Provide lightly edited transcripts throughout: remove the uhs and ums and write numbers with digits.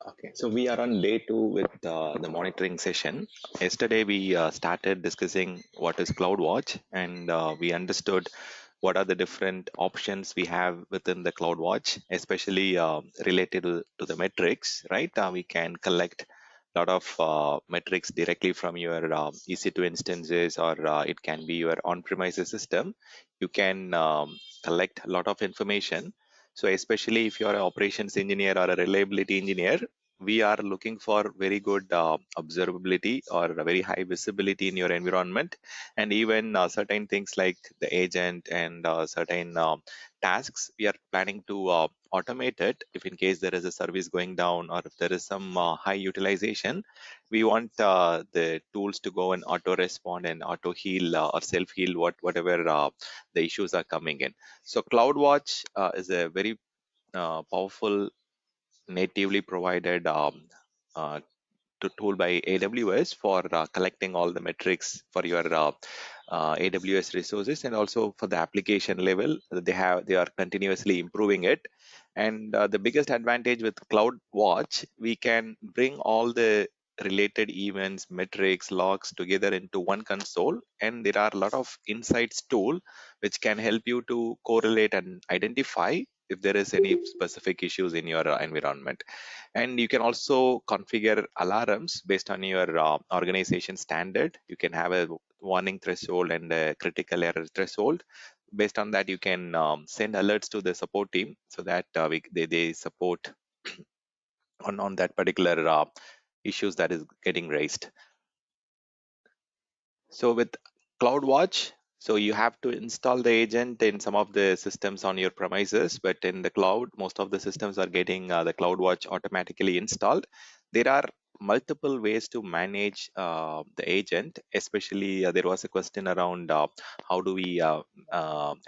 Okay, so we are on day two with the monitoring session. Yesterday, we started discussing what is CloudWatch, and we understood what are the different options we have within the CloudWatch, especially related to the metrics, right? We can collect a lot of metrics directly from your EC2 instances, or it can be your on-premises system. You can collect a lot of information. So especially if you're an operations engineer or a reliability engineer, we are looking for very good observability or a very high visibility in your environment, and even certain things like the agent and certain tasks we are planning to automate it. If in case there is a service going down, or if there is some high utilization, we want the tools to go and auto respond and auto heal or self heal whatever the issues are coming in. So CloudWatch is a very powerful natively provided uh, tool by AWS for collecting all the metrics for your AWS resources, and also for the application level. They are continuously improving it. And the biggest advantage with CloudWatch, we can bring all the related events, metrics, logs together into one console, and there are a lot of insights tool which can help you to correlate and identify if there is any specific issues in your environment. And you can also configure alarms based on your organization standard. You can have a warning threshold and a critical error threshold. Based on that, you can send alerts to the support team, so that they support on that particular issues that is getting raised. So with CloudWatch, so you have to install the agent in some of the systems on your premises, but in the cloud, most of the systems are getting the CloudWatch automatically installed. There are multiple ways to manage the agent. Especially there was a question around how do we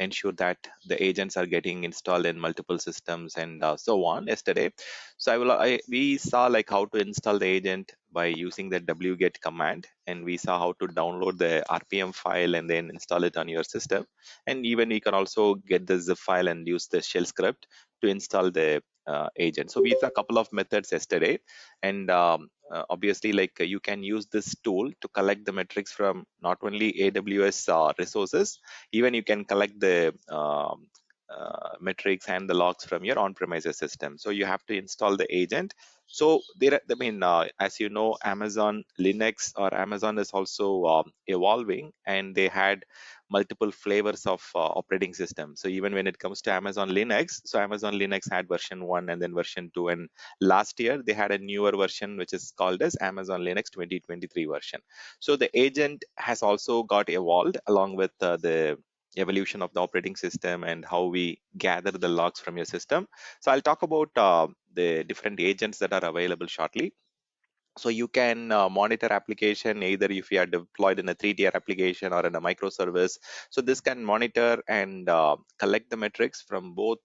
ensure that the agents are getting installed in multiple systems and so on yesterday. So we saw like how to install the agent by using the wget command, and we saw how to download the RPM file and then install it on your system. And even you can also get the zip file and use the shell script to install the agent. So we saw a couple of methods yesterday, and obviously like you can use this tool to collect the metrics from not only AWS resources, even you can collect the metrics and the logs from your on-premises system. So you have to install the agent. So there, I mean, as you know, Amazon Linux or Amazon is also evolving, and they had multiple flavors of operating system. So even when it comes to Amazon Linux, so Amazon Linux had version 1 and then version 2, and last year they had a newer version which is called as Amazon Linux 2023 version. So the agent has also got evolved along with the evolution of the operating system and how we gather the logs from your system. So I'll talk about the different agents that are available shortly. So you can monitor application either if you are deployed in a 3-tier application or in a microservice. So this can monitor and collect the metrics from both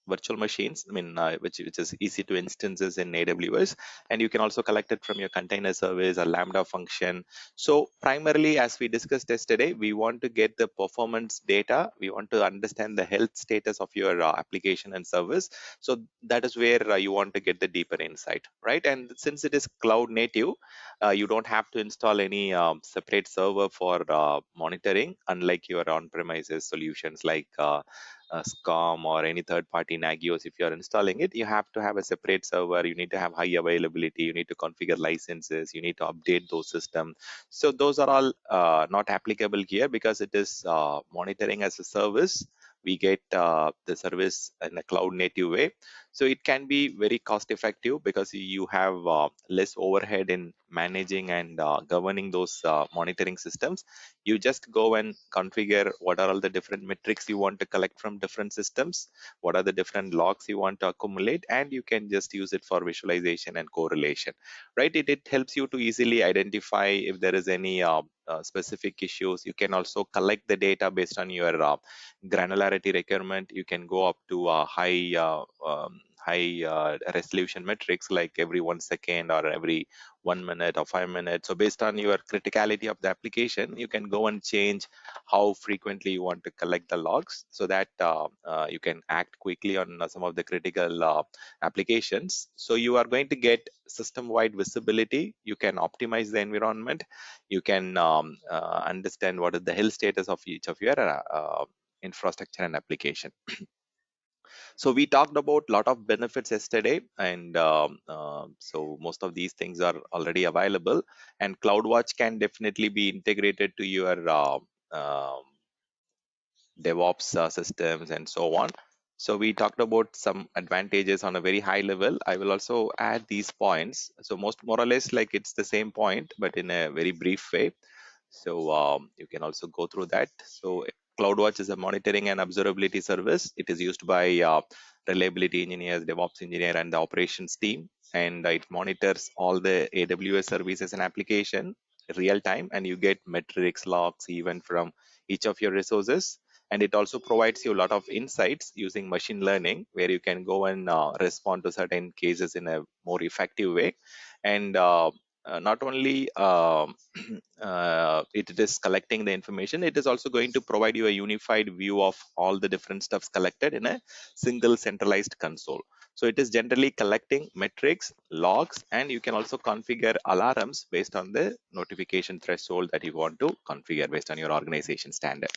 virtual machines, I mean, which is EC2 instances in AWS, and you can also collect it from your container service or Lambda function. So primarily, as we discussed yesterday, we want to get the performance data. We want to understand the health status of your application and service. So that is where you want to get the deeper insight, right? And since it is cloud native, you don't have to install any separate server for monitoring, unlike your on-premises solutions like SCOM or any third-party Nagios. If you're installing it, you have to have a separate server. You need to have high availability. You need to configure licenses. You need to update those systems. So those are all not applicable here because it is monitoring as a service. We get the service in a cloud native way. So it can be very cost effective because you have less overhead in managing and governing those monitoring systems. You just go and configure what are all the different metrics you want to collect from different systems, what are the different logs you want to accumulate, and you can just use it for visualization and correlation, right? It helps you to easily identify if there is any specific issues. You can also collect the data based on your granularity requirement. You can go up to high resolution metrics like every 1 second or every 1 minute or 5 minutes. So based on your criticality of the application, you can go and change how frequently you want to collect the logs, so that you can act quickly on some of the critical applications. So you are going to get system-wide visibility. You can optimize the environment. You can understand what is the health status of each of your infrastructure and application. So we talked about a lot of benefits yesterday, and so most of these things are already available. And CloudWatch can definitely be integrated to your DevOps systems and so on. So we talked about some advantages on a very high level. I will also add these points. So most more or less like it's the same point, but in a very brief way. So you can also go through that. So CloudWatch is a monitoring and observability service. It is used by reliability engineers, DevOps engineer, and the operations team. And it monitors all the AWS services and application real time, and you get metrics, logs, even from each of your resources. And it also provides you a lot of insights using machine learning, where you can go and respond to certain cases in a more effective way. And not only it is collecting the information, it is also going to provide you a unified view of all the different stuffs collected in a single centralized console. So it is generally collecting metrics, logs, and you can also configure alarms based on the notification threshold that you want to configure based on your organization standard.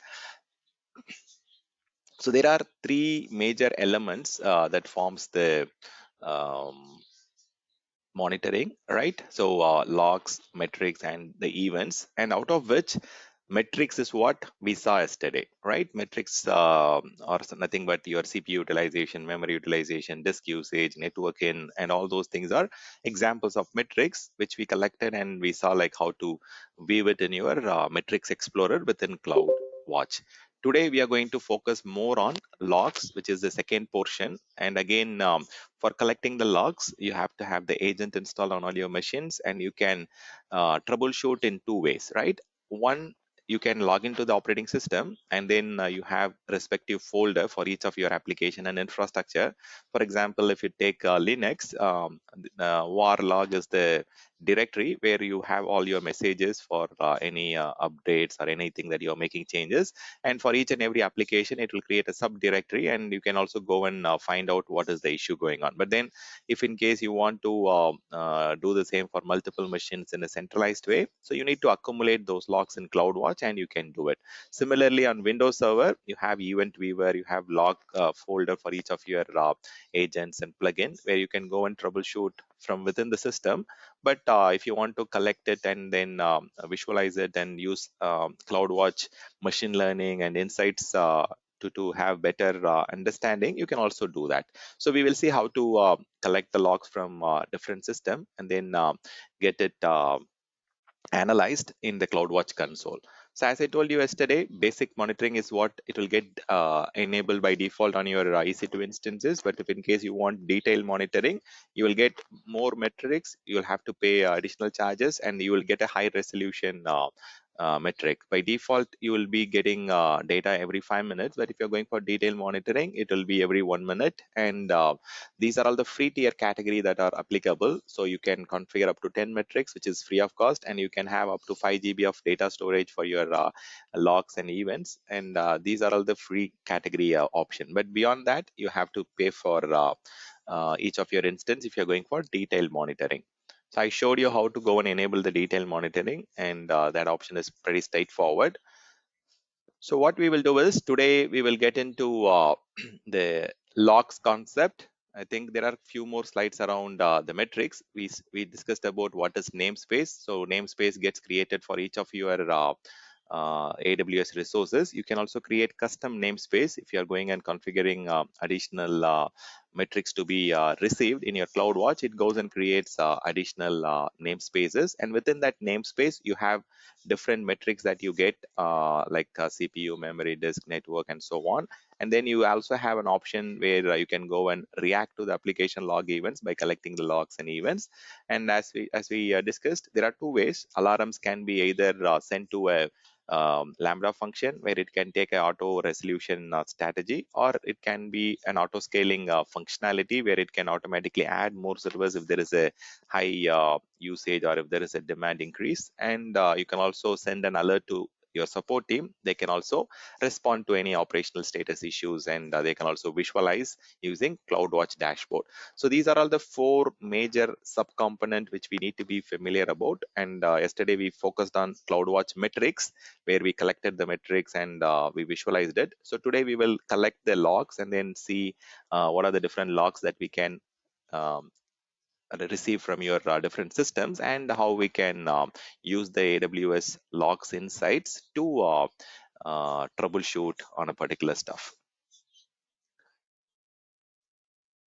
So there are three major elements that forms the um, monitoring, right? So logs, metrics, and the events, and out of which metrics is what we saw yesterday, right? Metrics are nothing but your CPU utilization, memory utilization, disk usage, networking, and all those things are examples of metrics which we collected, and we saw like how to view it in your metrics explorer within CloudWatch. Today we are going to focus more on logs, which is the second portion. And again, for collecting the logs, you have to have the agent installed on all your machines, and you can troubleshoot in two ways, right? One, you can log into the operating system, and then you have respective folder for each of your application and infrastructure. For example, if you take Linux, var log is the directory where you have all your messages for any updates or anything that you're making changes. And for each and every application, it will create a subdirectory, and you can also go and find out what is the issue going on. But then if in case you want to do the same for multiple machines in a centralized way, so you need to accumulate those logs in CloudWatch, and you can do it. Similarly, on Windows Server, you have Event Viewer, you have log folder for each of your agents and plugins, where you can go and troubleshoot from within the system. But if you want to collect it and then visualize it and use CloudWatch machine learning and insights to have better understanding, you can also do that. So we will see how to collect the logs from different system, and then get it analyzed in the CloudWatch console. So as I told you yesterday, basic monitoring is what it will get enabled by default on your EC2 instances. But if in case you want detailed monitoring, you will get more metrics. You will have to pay additional charges, and you will get a high resolution metric. By default, you will be getting data every 5 minutes. But if you're going for detailed monitoring, it will be every 1 minute. And these are all the free tier category that are applicable. So you can configure up to 10 metrics, which is free of cost, and you can have up to 5 GB of data storage for your logs and events. And these are all the free category option. But beyond that, you have to pay for each of your instance if you're going for detailed monitoring. So I showed you how to go and enable the detailed monitoring, and that option is pretty straightforward. So what we will do is today we will get into the logs concept. I think there are a few more slides around the metrics. We discussed about what is namespace. So namespace gets created for each of your AWS resources. You can also create custom namespace if you are going and configuring additional metrics to be received in your CloudWatch. It goes and creates additional namespaces, and within that namespace, you have different metrics that you get like CPU, memory, disk, network, and so on. And then you also have an option where you can go and react to the application log events by collecting the logs and events. And as we discussed, there are two ways. Alarms can be either sent to a Lambda function where it can take a auto resolution strategy, or it can be an auto scaling functionality where it can automatically add more servers if there is a high usage or if there is a demand increase. And you can also send an alert to your support team. They can also respond to any operational status issues, and they can also visualize using CloudWatch dashboard. So these are all the four major subcomponent which we need to be familiar about. And yesterday we focused on CloudWatch metrics, where we collected the metrics and we visualized it. So today we will collect the logs and then see what are the different logs that we can um, receive from your different systems, and how we can use the AWS logs insights to troubleshoot on a particular stuff.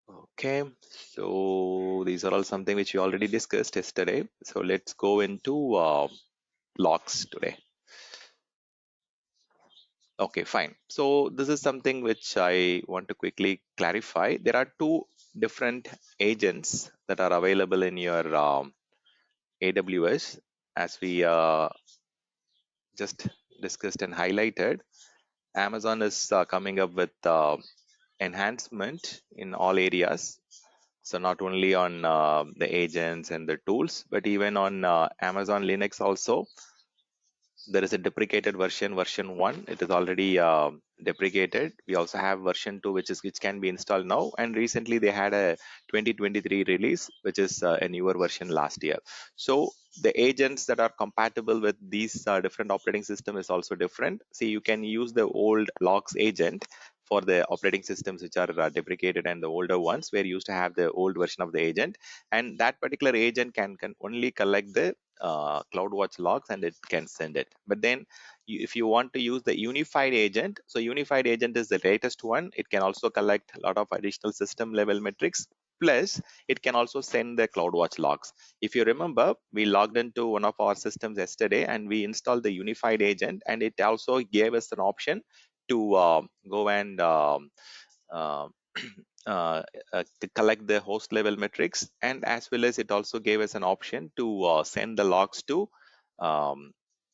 Okay, so these are all something which we already discussed yesterday. So let's go into logs today. Okay, fine. So this is something which I want to quickly clarify. There are two different agents that are available in your AWS, as we just discussed and highlighted. Amazon is coming up with enhancement in all areas. So not only on the agents and the tools, but even on Amazon Linux also, there is a deprecated version, version 1. It is already deprecated. We also have version 2, which can be installed now. And recently they had a 2023 release, which is a newer version last year. So the agents that are compatible with these different operating system is also different. See, you can use the old logs agent for the operating systems which are deprecated, and the older ones where you used to have the old version of the agent, and that particular agent can only collect the CloudWatch logs and it can send it. But then if you want to use the unified agent, so unified agent is the latest one. It can also collect a lot of additional system level metrics. Plus, it can also send the CloudWatch logs. If you remember, we logged into one of our systems yesterday and we installed the unified agent, and it also gave us an option to go and uh, uh, to collect the host level metrics, and as well as it also gave us an option to send the logs to um,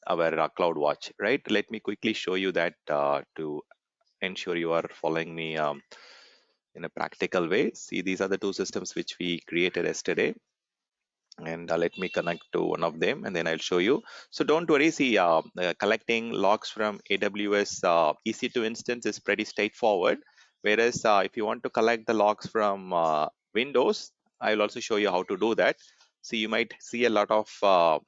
our CloudWatch, right? Let me quickly show you that to ensure you are following me in a practical way. See, these are the two systems which we created yesterday, and let me connect to one of them and then I'll show you. So don't worry, see, collecting logs from AWS EC2 instance is pretty straightforward, whereas if you want to collect the logs from Windows, I'll also show you how to do that. So you might see a lot of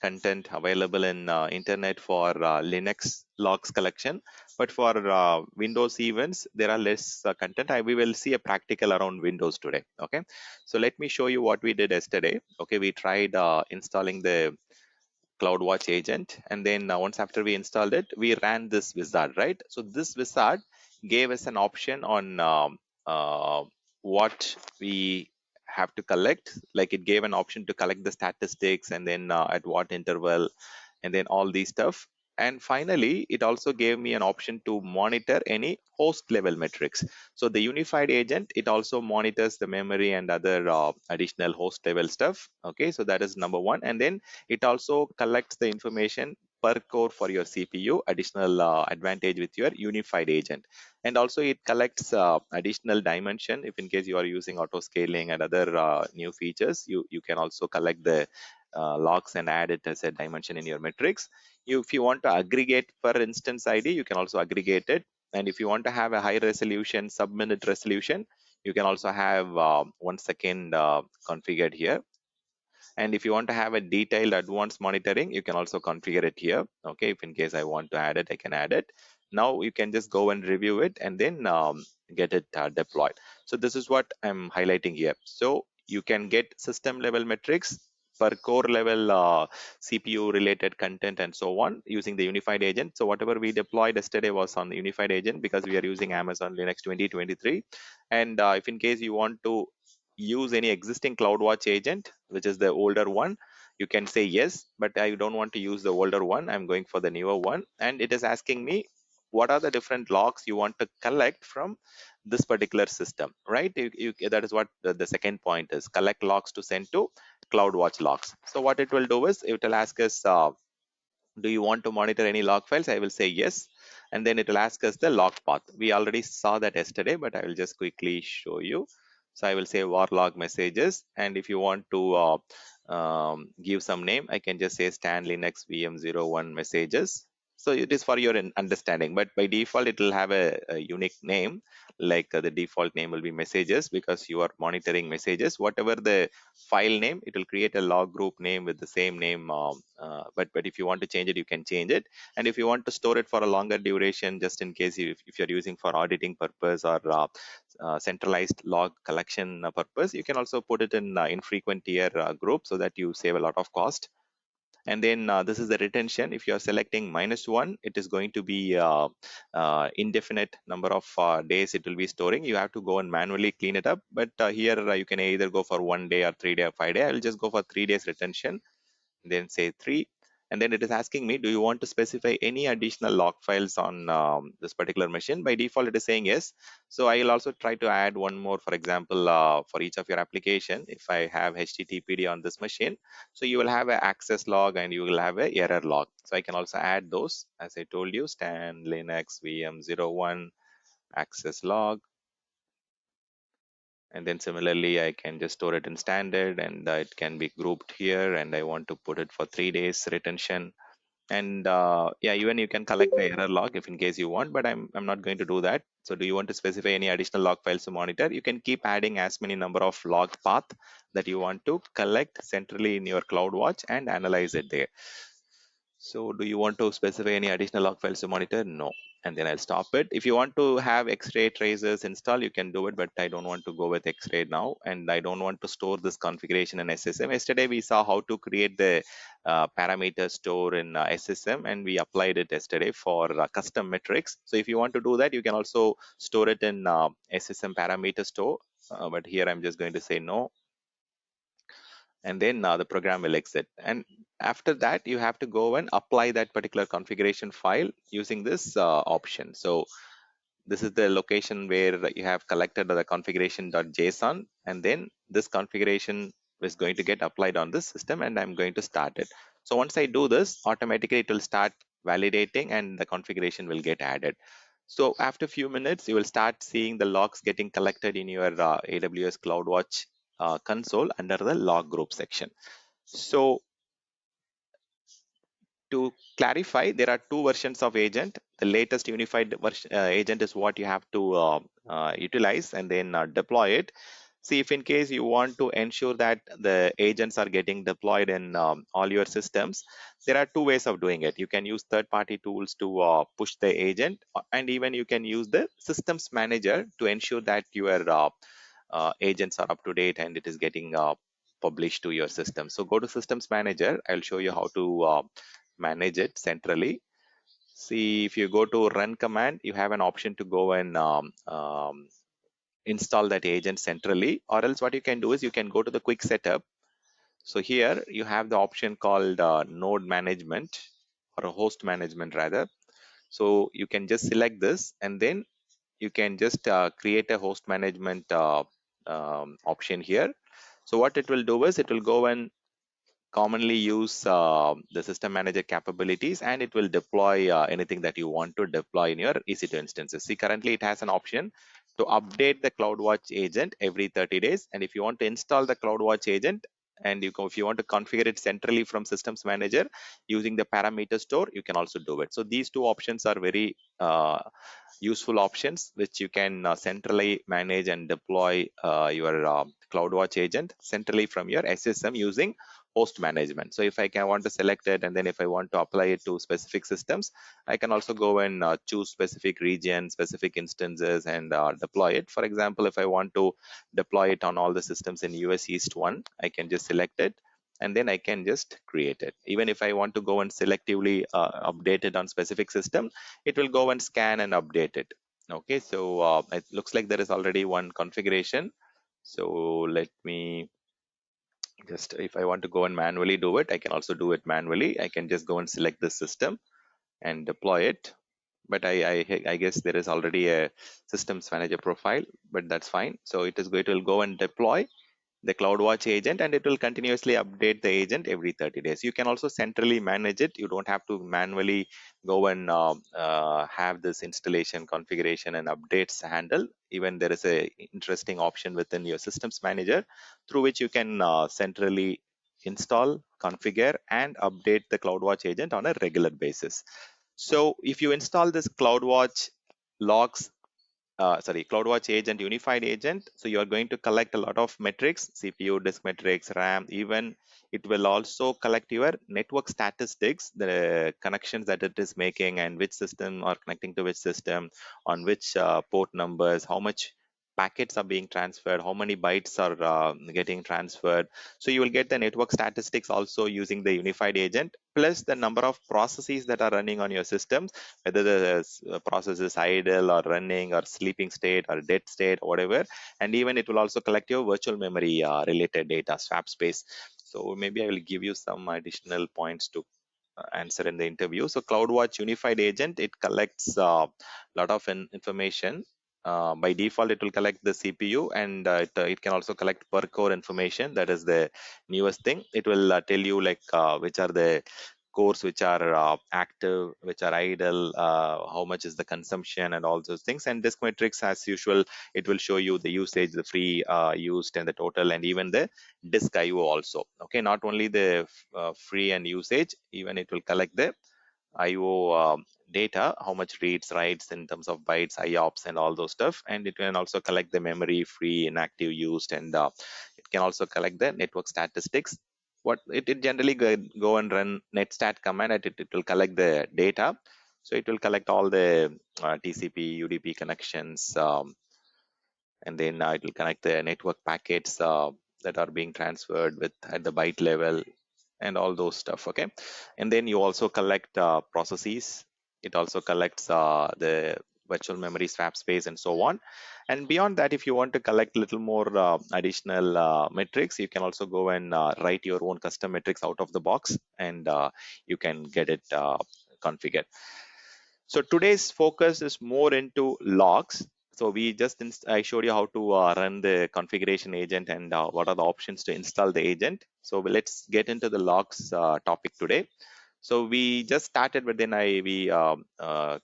content available in internet for Linux logs collection, but for Windows events there are less content. We will see a practical around Windows today. Okay, so let me show you what we did yesterday. Okay, we tried installing the CloudWatch agent, and then once after we installed it, we ran this wizard, right? So this wizard gave us an option on what we have to collect. Like, it gave an option to collect the statistics, and then at what interval, and then all these stuff. And finally, it also gave me an option to monitor any host level metrics. So the unified agent, it also monitors the memory and other additional host level stuff. Okay, so that is number one. And then it also collects the information per core for your CPU, additional advantage with your unified agent. And also it collects additional dimension. If in case you are using auto scaling and other new features, you can also collect the logs and add it as a dimension in your metrics. If you want to aggregate per instance ID, you can also aggregate it. And if you want to have a high resolution, sub-minute resolution, you can also have 1 second configured here. And if you want to have a detailed advanced monitoring, you can also configure it here. Okay, if in case I want to add it, I can add it. Now you can just go and review it and then get it deployed. So this is what I'm highlighting here. So you can get system level metrics per core level, CPU related content and so on using the unified agent. So whatever we deployed yesterday was on the unified agent because we are using Amazon Linux 2023. And if in case you want to use any existing CloudWatch agent, which is the older one, you can say yes, but I don't want to use the older one. I'm going for the newer one. And it is asking me what are the different logs you want to collect from this particular system, right? That is what the second point is: collect logs to send to CloudWatch logs. So what it will do is it will ask us Do you want to monitor any log files? I will say yes. And then it will ask us the log path. We already saw that yesterday, but I will just quickly show you. So I will say var log messages. And if you want to give some name, I can just say stan linux vm01 messages. So it is for your understanding, but by default, it will have a unique name. Like the default name will be messages because you are monitoring messages. Whatever the file name, it will create a log group name with the same name, but if you want to change it, you can change it. And if you want to store it for a longer duration, just in case if you're using for auditing purpose or centralized log collection purpose, you can also put it in infrequent tier group so that you save a lot of cost. And then this is the retention. If you are selecting -1, it is going to be indefinite number of days it will be storing. You have to go and manually clean it up, but here you can either go for 1 day or 3 day or 5 day. I will just go for 3 days retention, then say 3. And then it is asking me, do you want to specify any additional log files on this particular machine? By default, it is saying yes. So I will also try to add one more. For example, for each of your application, if I have httpd on this machine, so you will have an access log and you will have a error log. So I can also add those, as I told you, stan linux vm01 access log. And then similarly, I can just store it in standard, and it can be grouped here, and I want to put it for 3 days retention. And yeah, even you can collect the error log if in case you want, but I'm not going to do that. So do you want to specify any additional log files to monitor? You can keep adding as many number of log path that you want to collect centrally in your CloudWatch and analyze it there. So do you want to specify any additional log files to monitor? No. And then I'll stop it. If you want to have X-ray tracers install, you can do it, but I don't want to go with X-ray now. And I don't want to store this configuration in SSM. Yesterday, we saw how to create the parameter store in SSM, and we applied it yesterday for custom metrics. So if you want to do that, you can also store it in SSM parameter store. But here I'm just going to say no, and then the program will exit. And after that, you have to go and apply that particular configuration file using this option. So this is the location where you have collected the configuration.json, and then this configuration is going to get applied on this system, and I'm going to start it. So once I do this, automatically it will start validating and the configuration will get added. So after a few minutes, you will start seeing the logs getting collected in your AWS CloudWatch console under the log group section. So to clarify, there are two versions of agent. The latest unified version, agent is what you have to utilize and then deploy it. See, if in case you want to ensure that the agents are getting deployed in all your systems, there are two ways of doing it. You can use third-party tools to push the agent, and even you can use the systems manager to ensure that your agents are up to date and it is getting published to your system. So go to systems manager. I'll show you how to manage it centrally. See, if you go to run command, you have an option to go and install that agent centrally, or else what you can do is you can go to the quick setup. So here you have the option called node management, or a host management rather. So you can just select this, and then you can just create a host management option here. So what it will do is it will go and commonly use the system manager capabilities, and it will deploy anything that you want to deploy in your EC2 instances. See, currently it has an option to update the CloudWatch agent every 30 days. And if you want to install the CloudWatch agent, and if you want to configure it centrally from systems manager using the parameter store, you can also do it. So these two options are very useful options which you can centrally manage and deploy your CloudWatch agent centrally from your SSM using host management. So if I can want to select it, and then if I want to apply it to specific systems, I can also go and choose specific region, specific instances, and deploy it. For example, if I want to deploy it on all the systems in US East 1, I can just select it, and then I can just create it. Even if I want to go and selectively update it on specific system, it will go and scan and update it. Okay, so it looks like there is already one configuration. So let me just, if I want to go and manually do it, I can also do it manually. I can just go and select the system and deploy it. But I guess there is already a systems manager profile, but that's fine. So it will go and deploy. the CloudWatch agent, and it will continuously update the agent every 30 days. You can also centrally manage it. You don't have to manually go and have this installation, configuration, and updates handle. Even there is a interesting option within your systems manager through which you can centrally install, configure, and update the CloudWatch agent on a regular basis. So if you install this CloudWatch logs, CloudWatch agent, unified agent, so you are going to collect a lot of metrics, CPU, disk metrics, RAM, even it will also collect your network statistics, the connections that it is making and which system are connecting to which system, on which port numbers, how much packets are being transferred, how many bytes are getting transferred. So you will get the network statistics also using the unified agent, plus the number of processes that are running on your system, whether the process is idle or running or sleeping state or dead state, whatever. And even it will also collect your virtual memory related data, swap space. So maybe I will give you some additional points to answer in the interview. So CloudWatch Unified Agent, it collects a lot of information. By default, it will collect the CPU, and it can also collect per core information. That is the newest thing. It will tell you like which are the cores which are active, which are idle, how much is the consumption, and all those things. And disk metrics, as usual, it will show you the usage, the free used, and the total, and even the disk IO also. Okay, not only the free and usage, even it will collect the IO data, how much reads, writes in terms of bytes, IOPS, and all those stuff. And it can also collect the memory, free, inactive, used, and it can also collect the network statistics. What it generally go and run netstat command, and it will collect the data. So it will collect all the TCP, UDP connections, and then it will connect the network packets that are being transferred with at the byte level, and all those stuff. Okay, and then you also collect processes. It also collects the virtual memory, swap space, and so on. And beyond that, if you want to collect a little more additional metrics, you can also go and write your own custom metrics out of the box, and you can get it configured. So today's focus is more into logs. So we just I showed you how to run the configuration agent and what are the options to install the agent. So let's get into the logs topic today. So we just started, but then we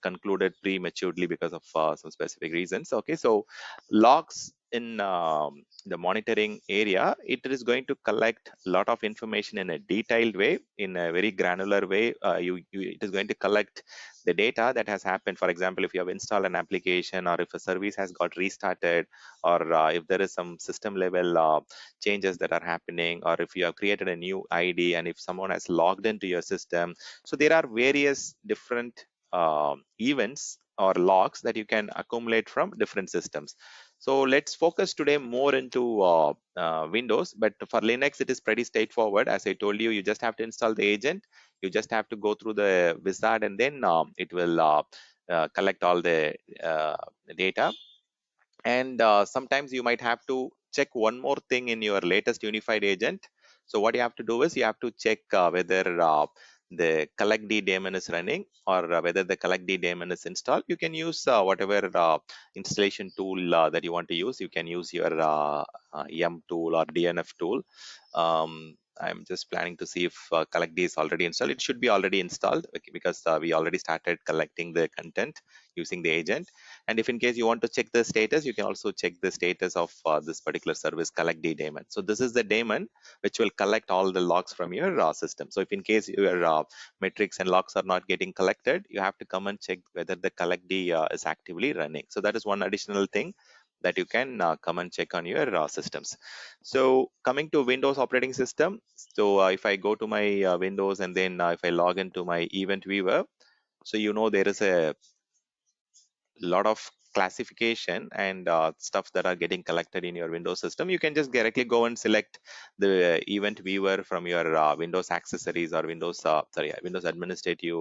concluded prematurely because of some specific reasons. Okay, so logs in the monitoring area, it is going to collect a lot of information in a detailed way, in a very granular way. It is going to collect the data that has happened. For example, if you have installed an application, or if a service has got restarted, or if there is some system level changes that are happening, or if you have created a new ID and if someone has logged into your system. So there are various different events or logs that you can accumulate from different systems. So let's focus today more into Windows, but for Linux, it is pretty straightforward. As I told you, you just have to install the agent. You just have to go through the wizard, and then it will collect all the data. And sometimes you might have to check one more thing in your latest unified agent. So what you have to do is you have to check whether the collect D daemon is running, or whether the collect D daemon is installed. You can use whatever installation tool that you want to use. You can use your yum tool or DNF tool. I'm just planning to see if collect D is already installed. It should be already installed, because we already started collecting the content using the agent. And if in case you want to check the status, you can also check the status of this particular service, collect D daemon. So this is the daemon which will collect all the logs from your system. So if in case your metrics and logs are not getting collected, you have to come and check whether the collect D is actively running. So that is one additional thing that you can come and check on your systems. So coming to Windows operating system. So if I go to my Windows, and then if I log into my event viewer, so there is a lot of classification and stuff that are getting collected in your Windows system. You can just directly go and select the event viewer from your Windows accessories, or Windows administrative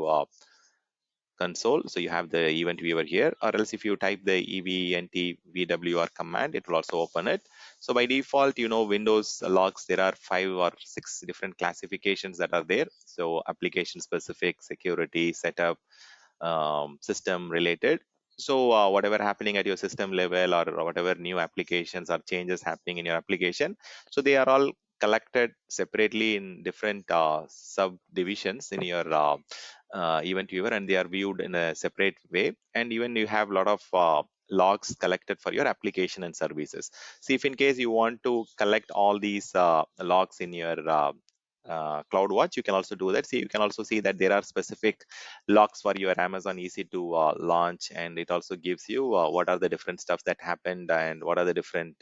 console. So you have the event viewer here, or else if you type the event command, it will also open it. So by default, Windows logs, there are 5 or 6 different classifications that are there. So application specific, security, setup, system related. So whatever happening at your system level, or whatever new applications or changes happening in your application, so they are all collected separately in different subdivisions in your event viewer, and they are viewed in a separate way. And even you have a lot of logs collected for your application and services. See, if in case you want to collect all these logs in your CloudWatch, you can also do that. See, you can also see that there are specific logs for your Amazon EC2 launch, and it also gives you what are the different stuff that happened, and what are the different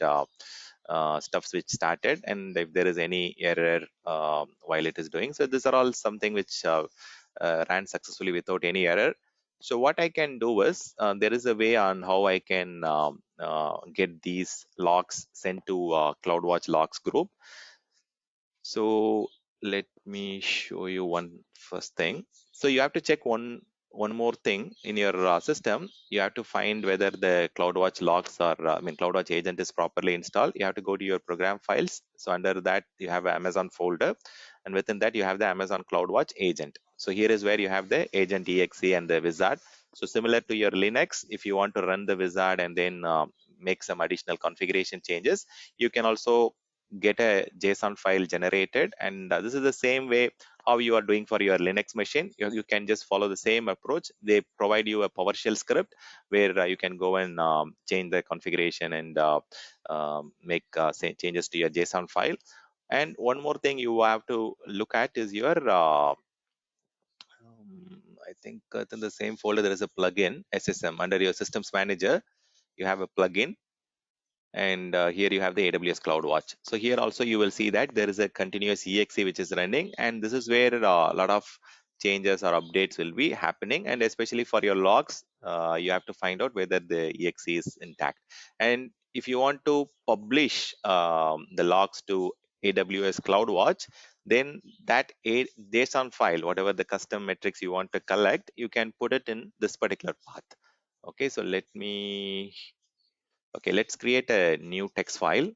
stuffs which started, and if there is any error while it is doing. So these are all something which ran successfully without any error. So what I can do is, there is a way on how I can get these logs sent to CloudWatch logs group. So let me show you one first thing. So you have to check one more thing in your system. You have to find whether the CloudWatch logs are, CloudWatch agent is properly installed. You have to go to your program files. So under that you have an Amazon folder, and within that you have the Amazon CloudWatch agent. So here is where you have the agent exe and the wizard. So similar to your Linux, if you want to run the wizard and then make some additional configuration changes, you can also get a JSON file generated, and this is the same way how you are doing for your Linux machine. You can just follow the same approach. They provide you a PowerShell script where you can go and change the configuration and make changes to your JSON file. And one more thing you have to look at is your I think in the same folder there is a plugin SSM. Under your systems manager you have a plugin, and here you have the AWS CloudWatch. So here also you will see that there is a continuous exe which is running, and this is where a lot of changes or updates will be happening. And especially for your logs, you have to find out whether the exe is intact. And if you want to publish the logs to AWS CloudWatch, then that JSON file, whatever the custom metrics you want to collect, you can put it in this particular path. Okay, so let me Okay, let's create a new text file.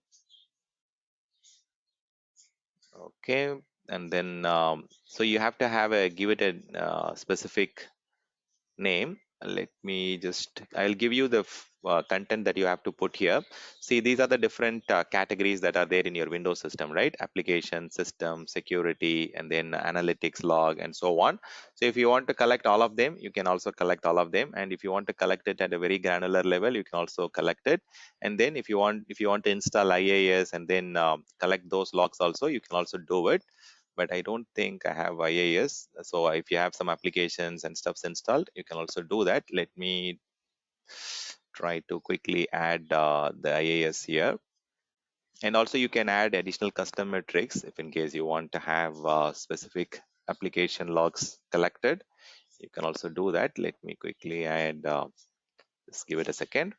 Okay, and then so you have to have a give it a specific name. Let me just, I'll give you the content that you have to put here. See, these are the different categories that are there in your Windows system, right? Application, system, security, and then analytics, log, and so on. So if you want to collect all of them, you can also collect all of them. And if you want to collect it at a very granular level, you can also collect it. And then if you want to install IAS and then collect those logs also, you can also do it. But I don't think I have IAS. So if you have some applications and stuffs installed, you can also do that. Let me try to quickly add the IAS here. And also you can add additional custom metrics if in case you want to have specific application logs collected. You can also do that. Let me quickly add, just give it a second.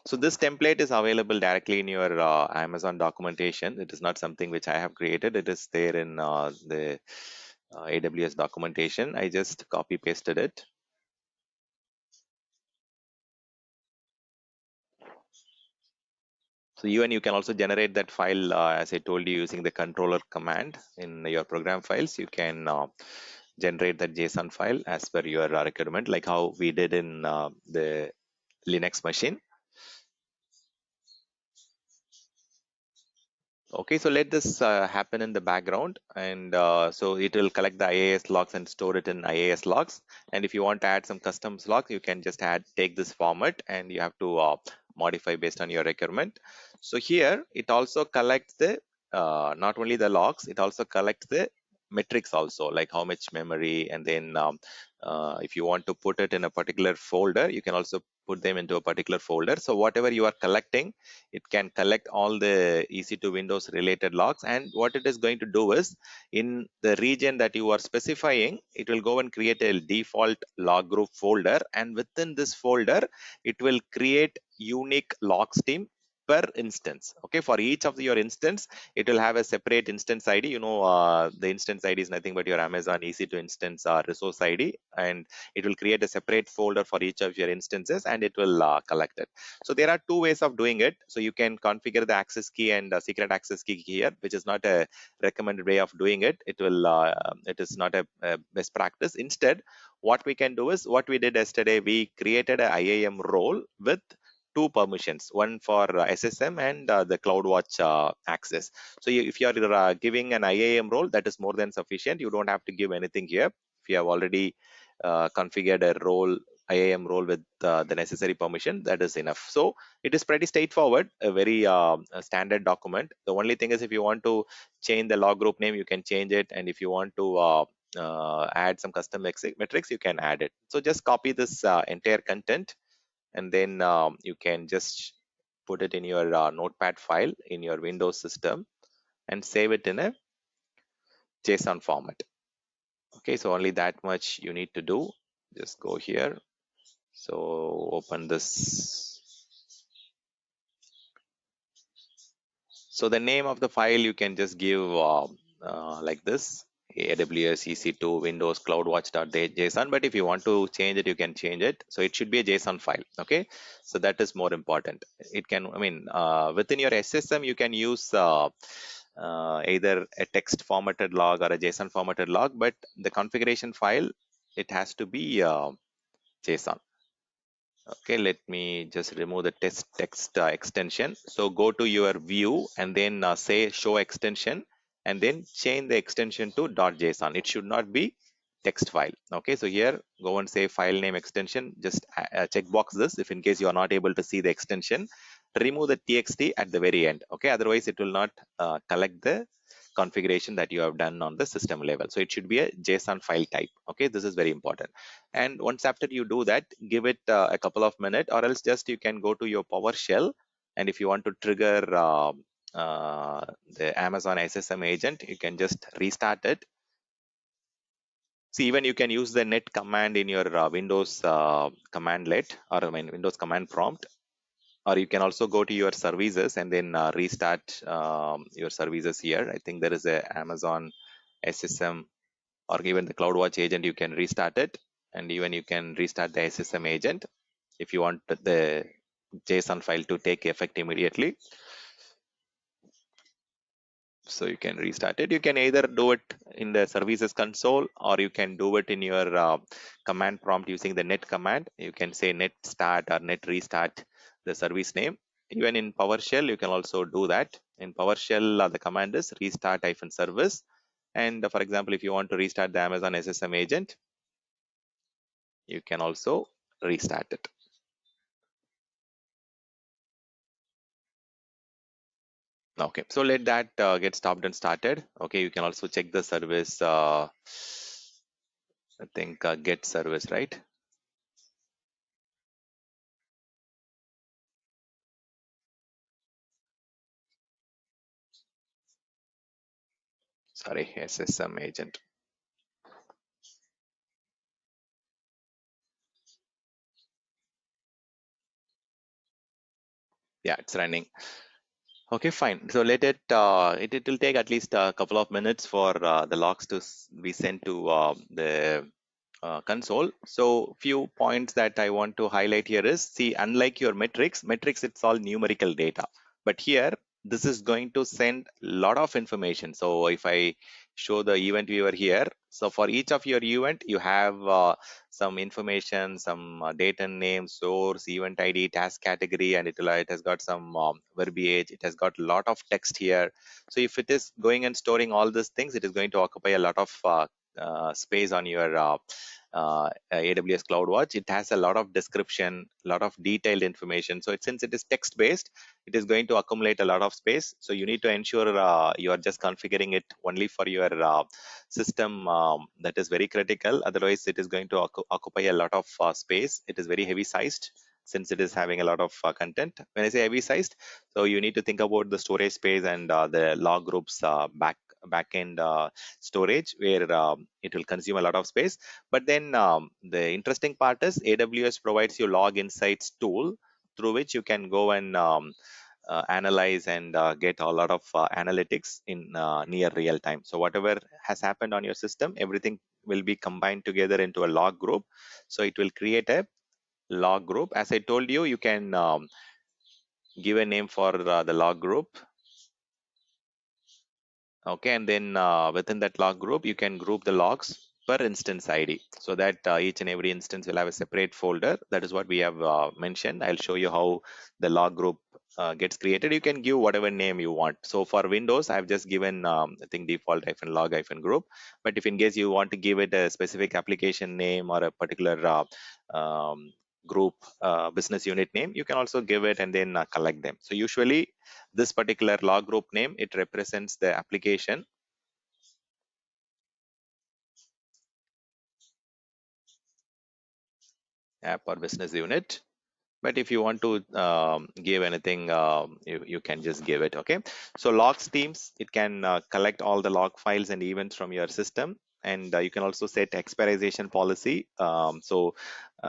So this template is available directly in your Amazon documentation. It is not something which I have created. It is there in the AWS documentation. I just copy pasted it. So you can also generate that file as I told you using the controller command in your program files. You can generate that JSON file as per your requirement, like how we did in the Linux machine. Okay, so let this happen in the background, and so it will collect the IAS logs and store it in IAS logs. And if you want to add some custom logs, you can just take this format, and you have to modify based on your requirement. So here it also collects the not only the logs, it also collects the metrics also, like how much memory, and then if you want to put it in a particular folder, you can also put them into a particular folder. So whatever you are collecting, it can collect all the EC2 Windows related logs, and what it is going to do is, in the region that you are specifying, it will go and create a default log group folder, and within this folder it will create unique logs team. per instance. Okay, for each of your instance, it will have a separate instance ID. The instance ID is nothing but your Amazon EC2 instance resource ID, and it will create a separate folder for each of your instances, and it will collect it. So there are two ways of doing it. So you can configure the access key and secret access key here, which is not a recommended way of doing it. It is not a best practice. Instead, what we can do is what we did yesterday. We created a IAM role with two permissions, one for SSM and the CloudWatch access. So if you are giving an IAM role, that is more than sufficient. You don't have to give anything here. If you have already configured a role, IAM role with the necessary permission, that is enough. So it is pretty straightforward, a very a standard document. The only thing is if you want to change the log group name, you can change it. And if you want to add some custom metrics, you can add it. So just copy this entire content, and then you can just put it in your notepad file in your Windows system and save it in a JSON format. Okay, so only that much you need to do. Just go here. So open this. So the name of the file you can just give like this: AWS EC2 Windows CloudWatch.json. But if you want to change it, you can change it. So it should be a JSON file. Okay, so that is more important. It can, within your SSM, you can use either a text formatted log or a JSON formatted log, but the configuration file, it has to be JSON. Okay, let me just remove the text extension. So go to your view and then say show extension, and then change the extension to .json. It should not be text file. Okay, so here go and say file name extension. Just checkbox this if in case you are not able to see the extension. Remove the txt at the very end. Okay, otherwise it will not collect the configuration that you have done on the system level. So it should be a JSON file type. Okay, this is very important. And once after you do that, give it a couple of minutes, or else just you can go to your PowerShell, and if you want to trigger the Amazon SSM agent, you can just restart it. See, even you can use the net command in your Windows commandlet, or Windows command prompt, or you can also go to your services and then restart your services here. I think there is a Amazon SSM, or even the CloudWatch agent, you can restart it, and even you can restart the SSM agent if you want the JSON file to take effect immediately. So you can restart it. You can either do it in the services console, or you can do it in your command prompt using the net command. You can say net start or net restart the service name. Even in PowerShell, you can also do that. In PowerShell, the command is restart-service. And for example, if you want to restart the Amazon SSM agent, you can also restart it. Okay, so let that get stopped and started. Okay, you can also check the service. I think get service, right? Sorry, SSM agent. Yeah, it's running. Okay, fine. So let it, it will take at least a couple of minutes for the logs to be sent to the console. So few points that I want to highlight here is, see, unlike your metrics, it's all numerical data. But here, this is going to send a lot of information. So if I show the event viewer here, so for each of your event, you have some information, some date and name, source, event ID, task category, and it has got some verbiage. It has got a lot of text here. So if it is going and storing all these things, it is going to occupy a lot of space on your AWS CloudWatch. It has a lot of description, a lot of detailed information. So since it is text based, it is going to accumulate a lot of space. So you need to ensure you are just configuring it only for your system. That is very critical. Otherwise, it is going to occupy a lot of space. It is very heavy sized since it is having a lot of content. When I say heavy sized, so you need to think about the storage space and the log groups backend storage, where it will consume a lot of space. But then the interesting part is AWS provides you log insights tool through which you can go and analyze and get a lot of analytics in near real time. So whatever has happened on your system, everything will be combined together into a log group. So it will create a log group. As I told you, you can give a name for the log group. Okay, and then within that log group, you can group the logs per instance ID, so that each and every instance will have a separate folder. That is what we have mentioned. I'll show you how the log group gets created. You can give whatever name you want. So for Windows, I've just given I think default log group. But if in case you want to give it a specific application name or a particular group business unit name, you can also give it and then collect them. So usually this particular log group name, it represents the application app or business unit. But if you want to give anything, you can just give it. Okay, so logs teams, it can collect all the log files and events from your system. And you can also set expiration policy. So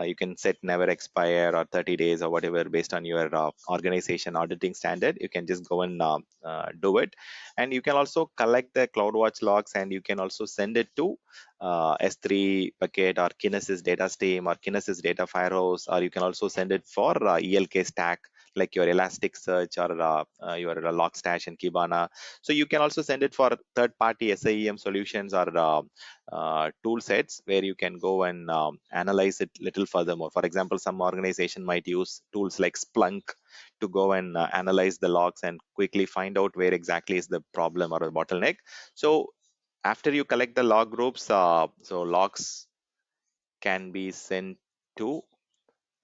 you can set never expire or 30 days or whatever based on your organization auditing standard. You can just go and do it. And you can also collect the CloudWatch logs, and you can also send it to S3 bucket or Kinesis data stream or Kinesis data firehouse, or you can also send it for ELK stack like your Elasticsearch or your Logstash and Kibana. So you can also send it for third-party SIEM solutions or tool sets where you can go and analyze it little furthermore. For example, some organization might use tools like Splunk to go and analyze the logs and quickly find out where exactly is the problem or the bottleneck. So after you collect the log groups, so logs can be sent to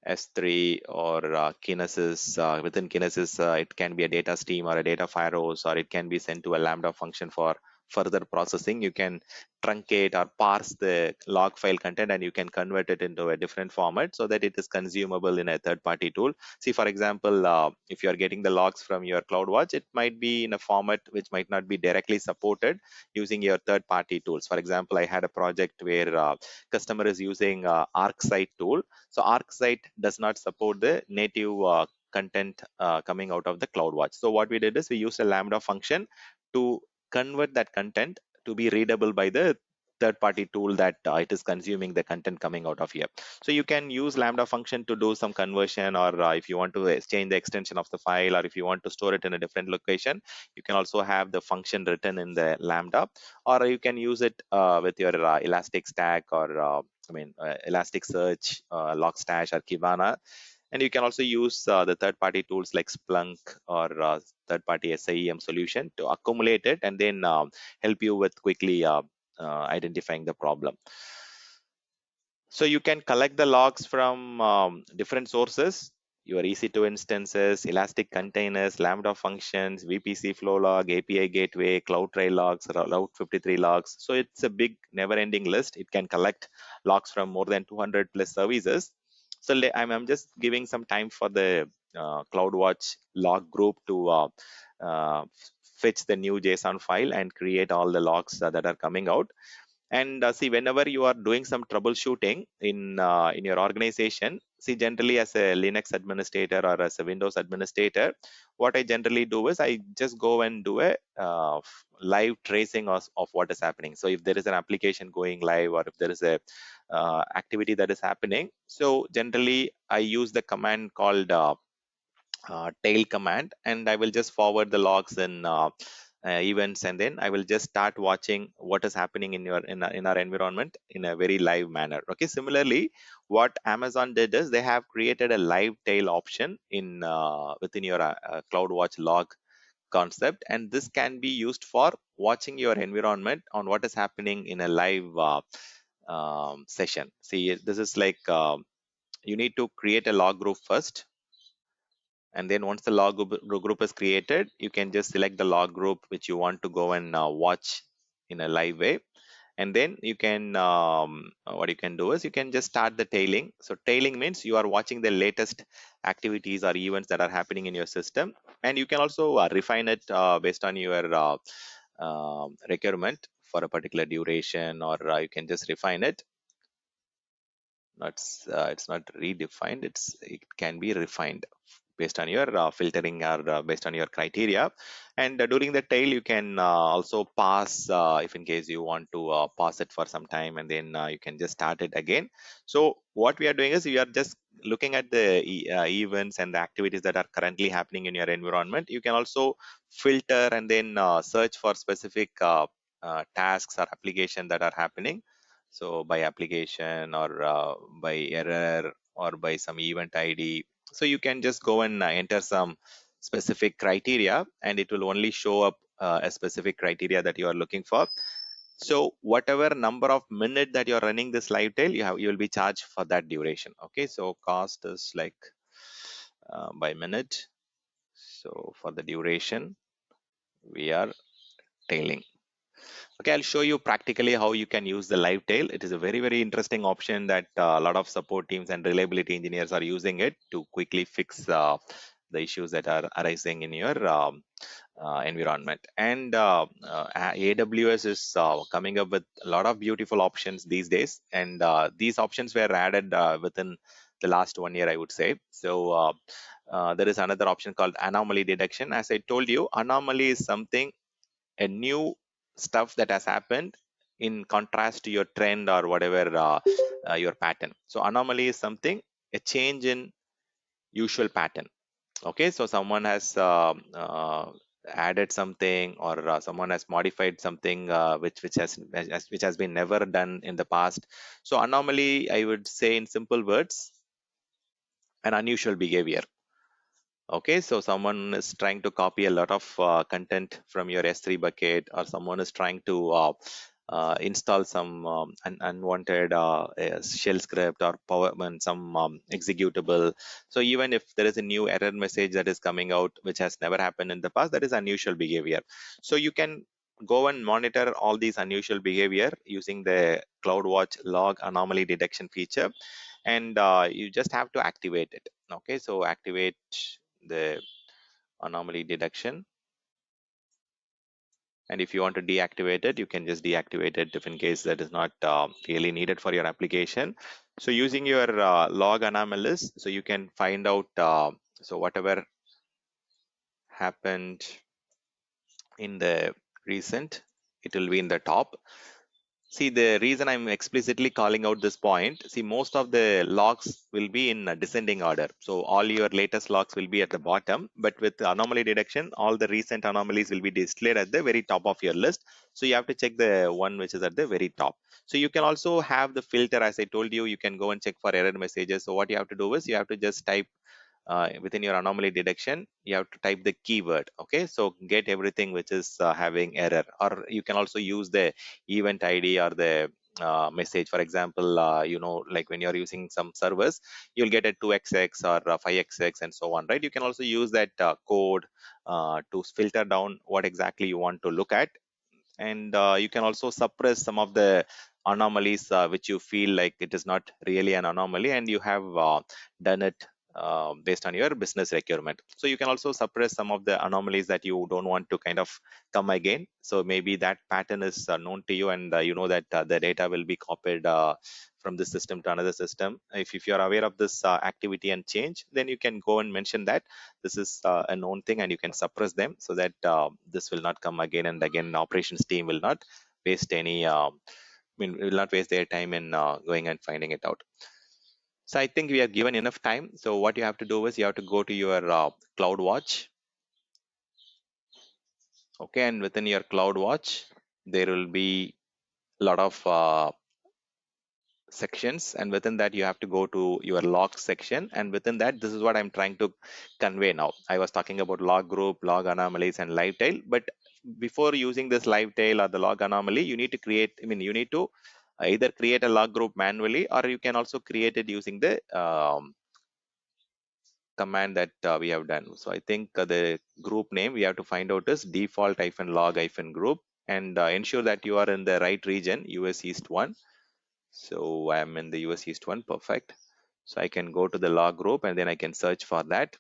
S3 or Kinesis. Within Kinesis, it can be a data stream or a data firehose, or it can be sent to a Lambda function for further processing. You can truncate or parse the log file content, and you can convert it into a different format so that it is consumable in a third-party tool. See, for example, if you are getting the logs from your CloudWatch, it might be in a format which might not be directly supported using your third-party tools. For example, I had a project where customer is using ArcSight tool. So ArcSight does not support the native content coming out of the CloudWatch. So what we did is we used a Lambda function to convert that content to be readable by the third-party tool that it is consuming the content coming out of here. So you can use Lambda function to do some conversion, or if you want to change the extension of the file, or if you want to store it in a different location, you can also have the function written in the Lambda, or you can use it with your Elastic Stack or Elasticsearch, Logstash, or Kibana. And you can also use the third-party tools like Splunk or third-party SIEM solution to accumulate it and then help you with quickly identifying the problem. So you can collect the logs from different sources, your EC2 instances, Elastic containers, Lambda functions, VPC flow log, API gateway, CloudTrail logs, Route 53 logs. So it's a big never-ending list. It can collect logs from more than 200 plus services. So I'm just giving some time for the CloudWatch log group to uh, fetch the new JSON file and create all the logs that are coming out. And see, whenever you are doing some troubleshooting in your organization, see, generally as a Linux administrator or as a Windows administrator, what I generally do is I just go and do a live tracing of what is happening. So if there is an application going live, or if there is a activity that is happening, so generally I use the command called tail command, and I will just forward the logs in events, and then I will just start watching what is happening in our environment in a very live manner. Okay, similarly, what Amazon did is they have created a live tail option in within your CloudWatch log concept, and this can be used for watching your environment on what is happening in a live session. See, this is like you need to create a log group first, and then once the group is created, you can just select the log group which you want to go and watch in a live way. And then you can what you can do is you can just start the tailing. So tailing means you are watching the latest activities or events that are happening in your system, and you can also refine it based on your requirement for a particular duration, or you can just refine it. It's not redefined, it can be refined. based on your filtering or based on your criteria. And during the tail, you can also pass if in case you want to pause it for some time, and then you can just start it again. So what we are doing is we are just looking at the events and the activities that are currently happening in your environment. You can also filter and then search for specific tasks or application that are happening. So by application or by error or by some event ID. So you can just go and enter some specific criteria, and it will only show up a specific criteria that you are looking for. So whatever number of minute that you're running this live tail, you will be charged for that duration. Okay, so cost is like by minute. So for the duration, we are tailing. Okay, I'll show you practically how you can use the live tail. It is a very, very interesting option that a lot of support teams and reliability engineers are using it to quickly fix the issues that are arising in your environment. And AWS is coming up with a lot of beautiful options these days. And these options were added within the last 1 year, I would say. So there is another option called anomaly detection. As I told you, anomaly is something, a new stuff that has happened in contrast to your trend or whatever your pattern. So anomaly is something, a change in usual pattern. Okay, so someone has added something, or someone has modified something which has been never done in the past. So anomaly, I would say in simple words, an unusual behavior. Okay, so someone is trying to copy a lot of content from your S3 bucket, or someone is trying to install some unwanted shell script or power some executable. So even if there is a new error message that is coming out, which has never happened in the past, that is unusual behavior. So you can go and monitor all these unusual behavior using the CloudWatch log anomaly detection feature, and you just have to activate it. Okay, so activate the anomaly detection, and if you want to deactivate it, you can just deactivate it if in case that is not really needed for your application. So using your log anomalies, so you can find out so whatever happened in the recent, it will be in the top. See, the reason I'm explicitly calling out this point, see, most of the logs will be in a descending order. So all your latest logs will be at the bottom, but with anomaly detection, all the recent anomalies will be displayed at the very top of your list. So you have to check the one which is at the very top. So you can also have the filter, as I told you, you can go and check for error messages. So what you have to do is you have to just type within your anomaly detection, you have to type the keyword. Okay, so get everything which is having error, or you can also use the event ID or the message. For example, like when you're using some servers, you'll get a 2xx or 5xx and so on, right? You can also use that code to filter down what exactly you want to look at. And you can also suppress some of the anomalies which you feel like it is not really an anomaly, and you have done it based on your business requirement. So you can also suppress some of the anomalies that you don't want to kind of come again. So maybe that pattern is known to you, and you know that the data will be copied from this system to another system. If you're aware of this activity and change, then you can go and mention that this is a known thing, and you can suppress them so that this will not come again and again. Operations team will not waste any will not waste their time in going and finding it out. So I think we have given enough time. So what you have to do is you have to go to your CloudWatch. Okay, and within your CloudWatch, there will be a lot of sections, and within that you have to go to your log section, and within that, this is what I'm trying to convey now. I was talking about log group, log anomalies, and live tail, but before using this live tail or the log anomaly, you need to create, you need to either create a log group manually, or you can also create it using the command that we have done. So I think the group name we have to find out is default log group, and ensure that you are in the right region, US East 1. So I'm in the US East 1, perfect. So I can go to the log group, and then I can search for that.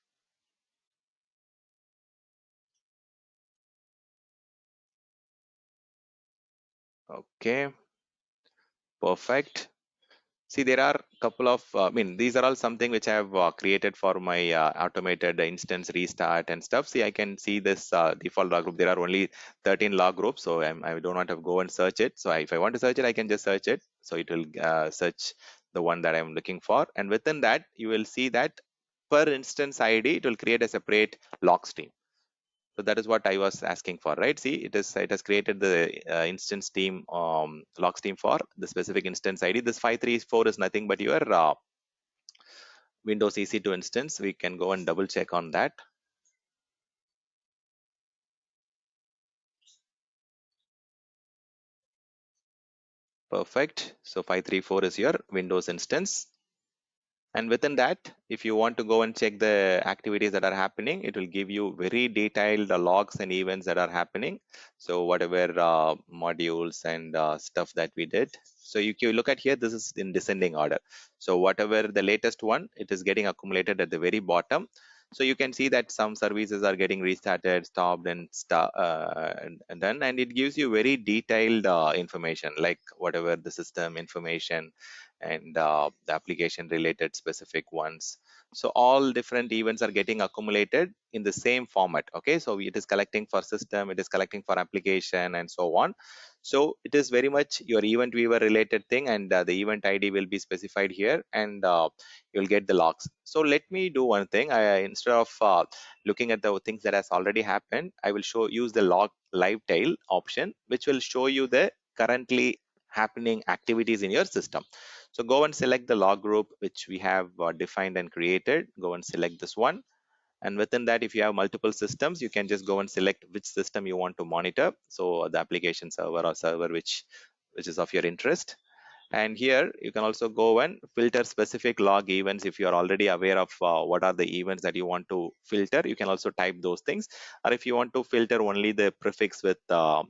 Okay, perfect. See, there are a couple of, these are all something which I have created for my automated instance restart and stuff. See, I can see this default log group. There are only 13 log groups, so I don't want to go and search it. So if I want to search it, I can just search it. So it will search the one that I'm looking for. And within that, you will see that per instance ID, it will create a separate log stream. So that is what I was asking for, right? See, it has created the instance team logs team for the specific instance ID. This 534 is nothing but your Windows EC2 instance. We can go and double check on that. Perfect. So 534 is your Windows instance. And within that, if you want to go and check the activities that are happening, it will give you very detailed logs and events that are happening. So whatever modules and stuff that we did. So you look at here, this is in descending order. So whatever the latest one, it is getting accumulated at the very bottom. So you can see that some services are getting restarted, stopped, and done, and it gives you very detailed information, like whatever the system information and the application related specific ones. So all different events are getting accumulated in the same format. Okay, so it is collecting for system, it is collecting for application, and so on. So it is very much your event viewer related thing, and the event ID will be specified here, and you'll get the logs. So let me do one thing. Instead of looking at the things that has already happened, I will use the log live tail option, which will show you the currently happening activities in your system. So go and select the log group which we have defined and created. Go and select this one. And within that, if you have multiple systems, you can just go and select which system you want to monitor. So the application server or server which is of your interest. And here you can also go and filter specific log events. If you are already aware of what are the events that you want to filter, you can also type those things. Or if you want to filter only the prefix with for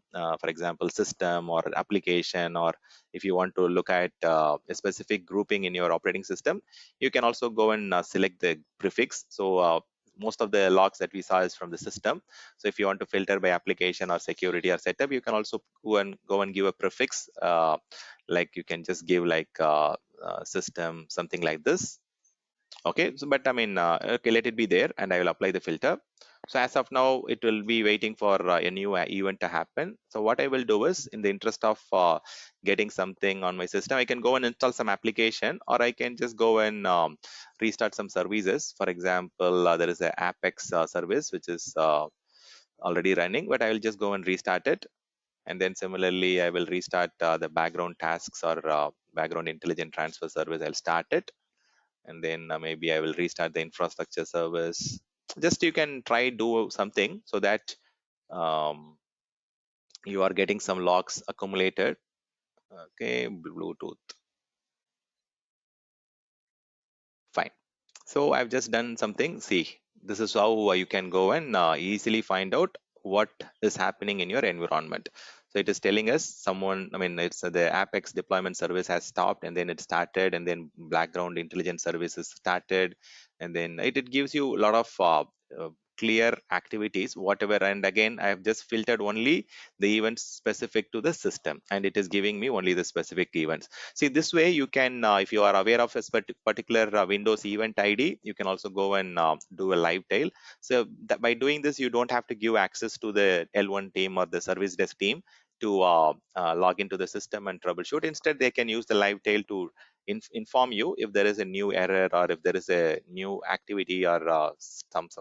example system or application, or if you want to look at a specific grouping in your operating system, you can also go and select the prefix. So most of the logs that we saw is from the system. So if you want to filter by application or security or setup, you can also go and give a prefix, like you can just give like system, something like this. Okay, so but okay, let it be there, and I will apply the filter. So as of now, it will be waiting for a new event to happen. So what I will do is, in the interest of getting something on my system, I can go and install some application, or I can just go and restart some services. For example, there is a Apex service which is already running, but I will just go and restart it. And then similarly, I will restart the background tasks or background intelligent transfer service. I'll start it. And then maybe I will restart the infrastructure service. Just you can try do something so that um, you are getting some logs accumulated. Okay, Bluetooth. Fine. So I've just done something. See, this is how you can go and easily find out what is happening in your environment. So it is telling us someone, it's the Apex deployment service has stopped, and then it started, and then background intelligence services started, and then it gives you a lot of clear activities, whatever. And again, I have just filtered only the events specific to the system, and it is giving me only the specific events. See, this way you can, if you are aware of a particular Windows event ID, you can also go and do a live tail. So that by doing this, you don't have to give access to the L1 team or the service desk team to log into the system and troubleshoot. Instead, they can use the live tail to inform you if there is a new error, or if there is a new activity, or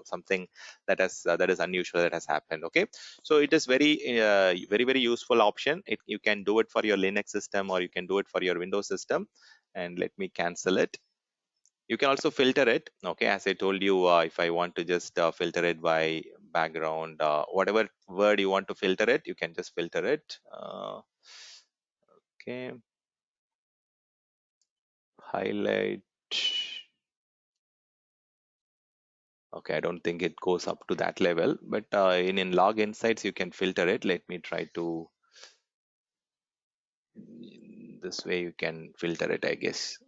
something that is unusual that has happened. Okay, so it is very useful option. You can do it for your Linux system, or you can do it for your Windows system. And let me cancel it. You can also filter it. Okay, as I told you, if I want to just filter it by background, whatever word you want to filter it, you can just filter it. Okay, highlight. Okay, I don't think it goes up to that level, but in log insights you can filter it. Let me try to, this way you can filter it, I guess.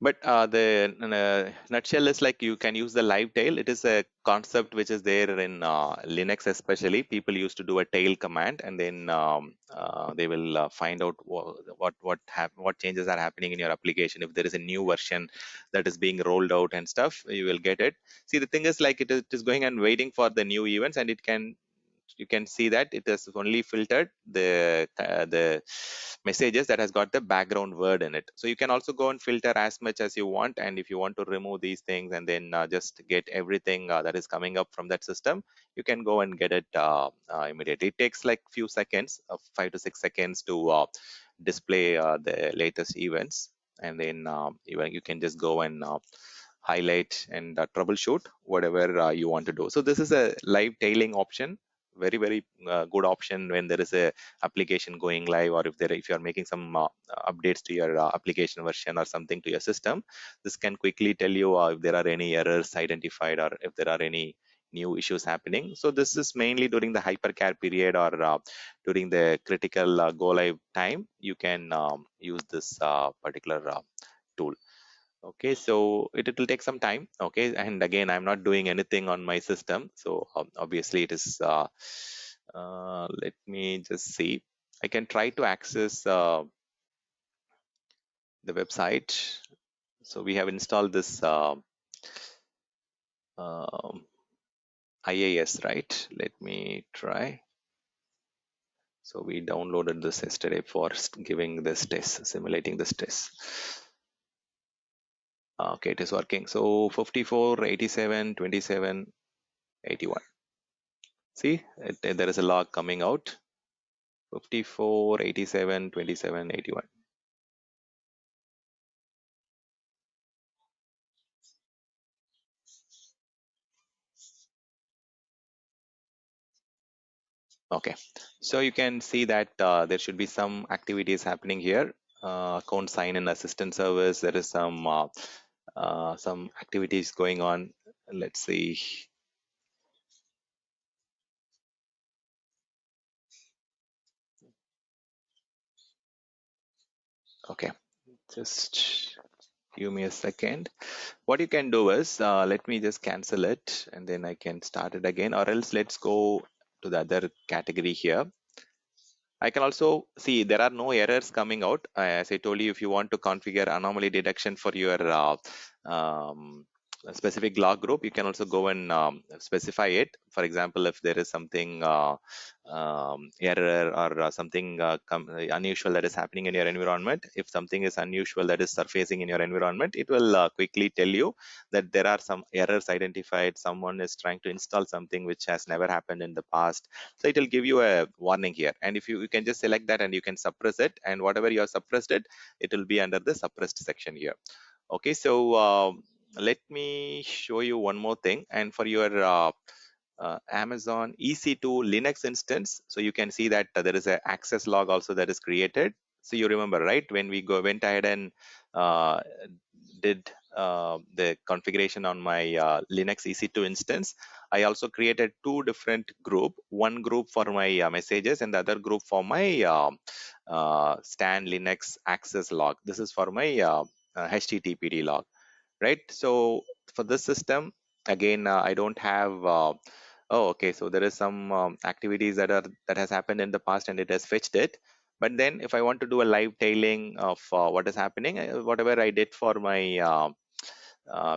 But the nutshell is like you can use the live tail. It is a concept which is there in Linux, especially. People used to do a tail command, and then they will find out what changes are happening in your application. If there is a new version that is being rolled out and stuff, you will get it. See, the thing is like it is going and waiting for the new events, and it can you can see that it has only filtered the messages that has got the background word in it. So you can also go and filter as much as you want, and if you want to remove these things and then just get everything that is coming up from that system, you can go and get it immediately. It takes like few seconds, 5 to 6 seconds to display the latest events, and then you can just go and highlight and troubleshoot whatever you want to do. So this is a live tailing option, very good option when there is a application going live, or if you are making some updates to your application version or something to your system. This can quickly tell you if there are any errors identified or if there are any new issues happening. So this is mainly during the hypercare period or during the critical go live time. You can use this particular tool. Okay, so it will take some time. Okay, and again, I'm not doing anything on my system, so obviously it is. Let me just see. I can try to access the website. So we have installed this um IAS, right? Let me try. So we downloaded this yesterday for giving this test, simulating this test. Okay, it is working. So 54, 87, 27, 81. See, there is a log coming out. 54, 87, 27, 81. Okay, so you can see that there should be some activities happening here. Account sign in assistant service. There is some activities going on. Let's see. Okay, just give me a second. What you can do is let me just cancel it and then I can start it again, or else let's go to the other category here. I can also see there are no errors coming out. As I told you, if you want to configure anomaly detection for your um, specific log group, you can also go and specify it. For example, if there is something error or something unusual that is happening in your environment, if something is unusual that is surfacing in your environment, it will quickly tell you that there are some errors identified. Someone is trying to install something which has never happened in the past, so it will give you a warning here, and if you can just select that and you can suppress it, and whatever you have suppressed it will be under the suppressed section here. Okay, so let me show you one more thing. And for your Amazon EC2 Linux instance, so you can see that there is an access log also that is created. So you remember, right, when we went ahead and uh, did the configuration on my Linux EC2 instance, I also created two different group, one group for my messages and the other group for my stan Linux access log. This is for my HTTPD log, right? So for this system, again, I don't have oh, okay, so there is some activities that has happened in the past and it has fetched it. But then if I want to do a live tailing of what is happening, whatever I did for my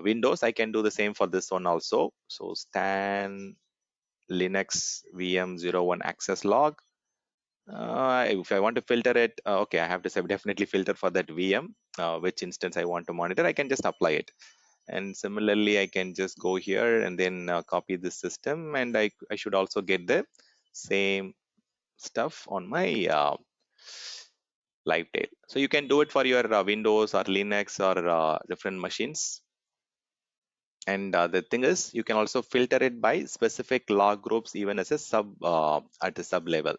Windows, I can do the same for this one also. So stan Linux VM01 access log. If I want to filter it, okay, I have to say definitely filter for that VM, which instance I want to monitor. I can just apply it. And similarly, I can just go here and then copy this system, and I should also get the same stuff on my live tail. So you can do it for your Windows or Linux or different machines. And the thing is, you can also filter it by specific log groups, even as a at the sub level.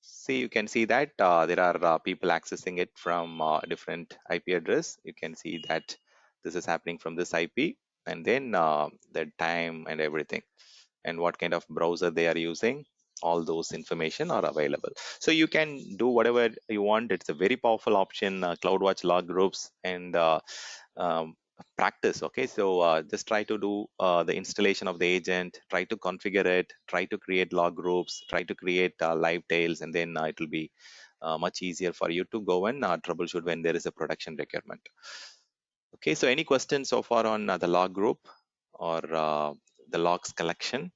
See, you can see that there are people accessing it from different IP address. You can see that this is happening from this IP, and then the time and everything, and what kind of browser they are using. All those information are available. So you can do whatever you want. It's a very powerful option, CloudWatch log groups, and um, practice. Okay, so just try to do the installation of the agent, try to configure it, try to create log groups, try to create live tails, and then it will be much easier for you to go and troubleshoot when there is a production requirement. Okay, so any questions so far on the log group or the logs collection?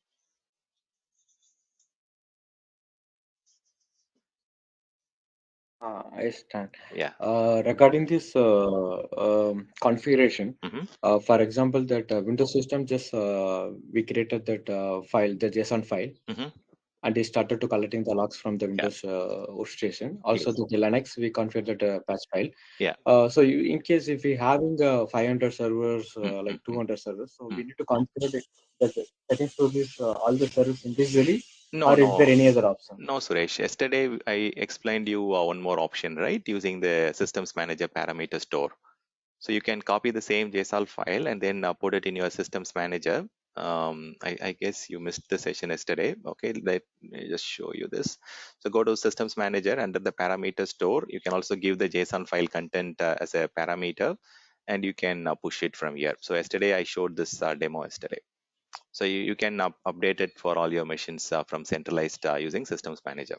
I understand. Yeah. Regarding this configuration, Hmm. for example, that Windows system just we created that file, the JSON file, Hmm. and they started to collecting the logs from the Yeah. Windows workstation. Also, Yes. the Linux we configured that patch file. Yeah. So in case if we having 500 servers, Mm, mm, like mm, 200 servers, so mm. we need to configure the settings to this all the servers individually, No, or is there no, any other option? no, Suresh. Yesterday I explained you one more option, right? Using the systems manager parameter store. So you can copy the same JSON file and then put it in your systems manager. I guess you missed the session yesterday. Okay, let me just show you this. So go to systems manager under the parameter store. You can also give the JSON file content as a parameter, and you can push it from here. So yesterday I showed this demo yesterday. So you can update it for all your machines from centralized using systems manager.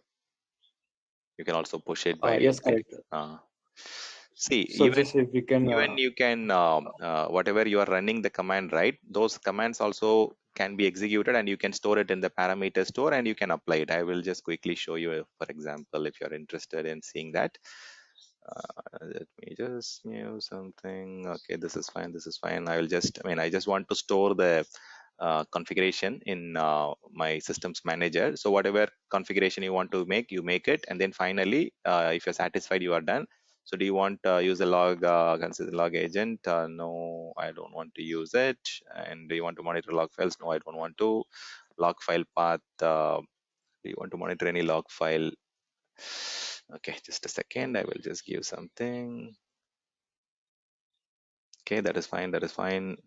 You can also push it by Yes, reading. correct. Uh, See, So just if we can, even you can whatever you are running the command, right? Those commands also can be executed, and you can store it in the parameter store, and you can apply it. I will just quickly show you, for example, if you're interested in seeing that. Let me just new something. Okay, this is fine. This is fine. I will just, I mean, I just want to store the configuration in my systems manager. So whatever configuration you want to make, you make it, and then finally, if you're satisfied, you are done. So do you want to use a log consider log agent? No, I don't want to use it. And do you want to monitor log files? No, I don't want to. Log file path. Do you want to monitor any log file? Okay, just a second. I will just give something. Okay, that is fine. That is fine.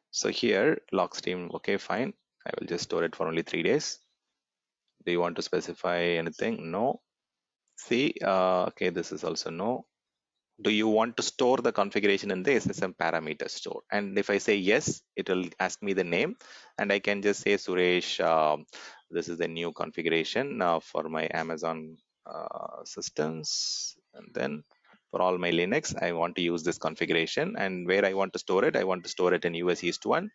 So here, log stream. Okay, fine. I will just store it for only 3 days. Do you want to specify anything? No. See, okay, this is also no. Do you want to store the configuration in the SSM parameter store? And if I say yes, it will ask me the name, and I can just say Suresh, this is the new configuration for my Amazon systems, and then for all my Linux, I want to use this configuration, and where I want to store it, I want to store it in US East 1,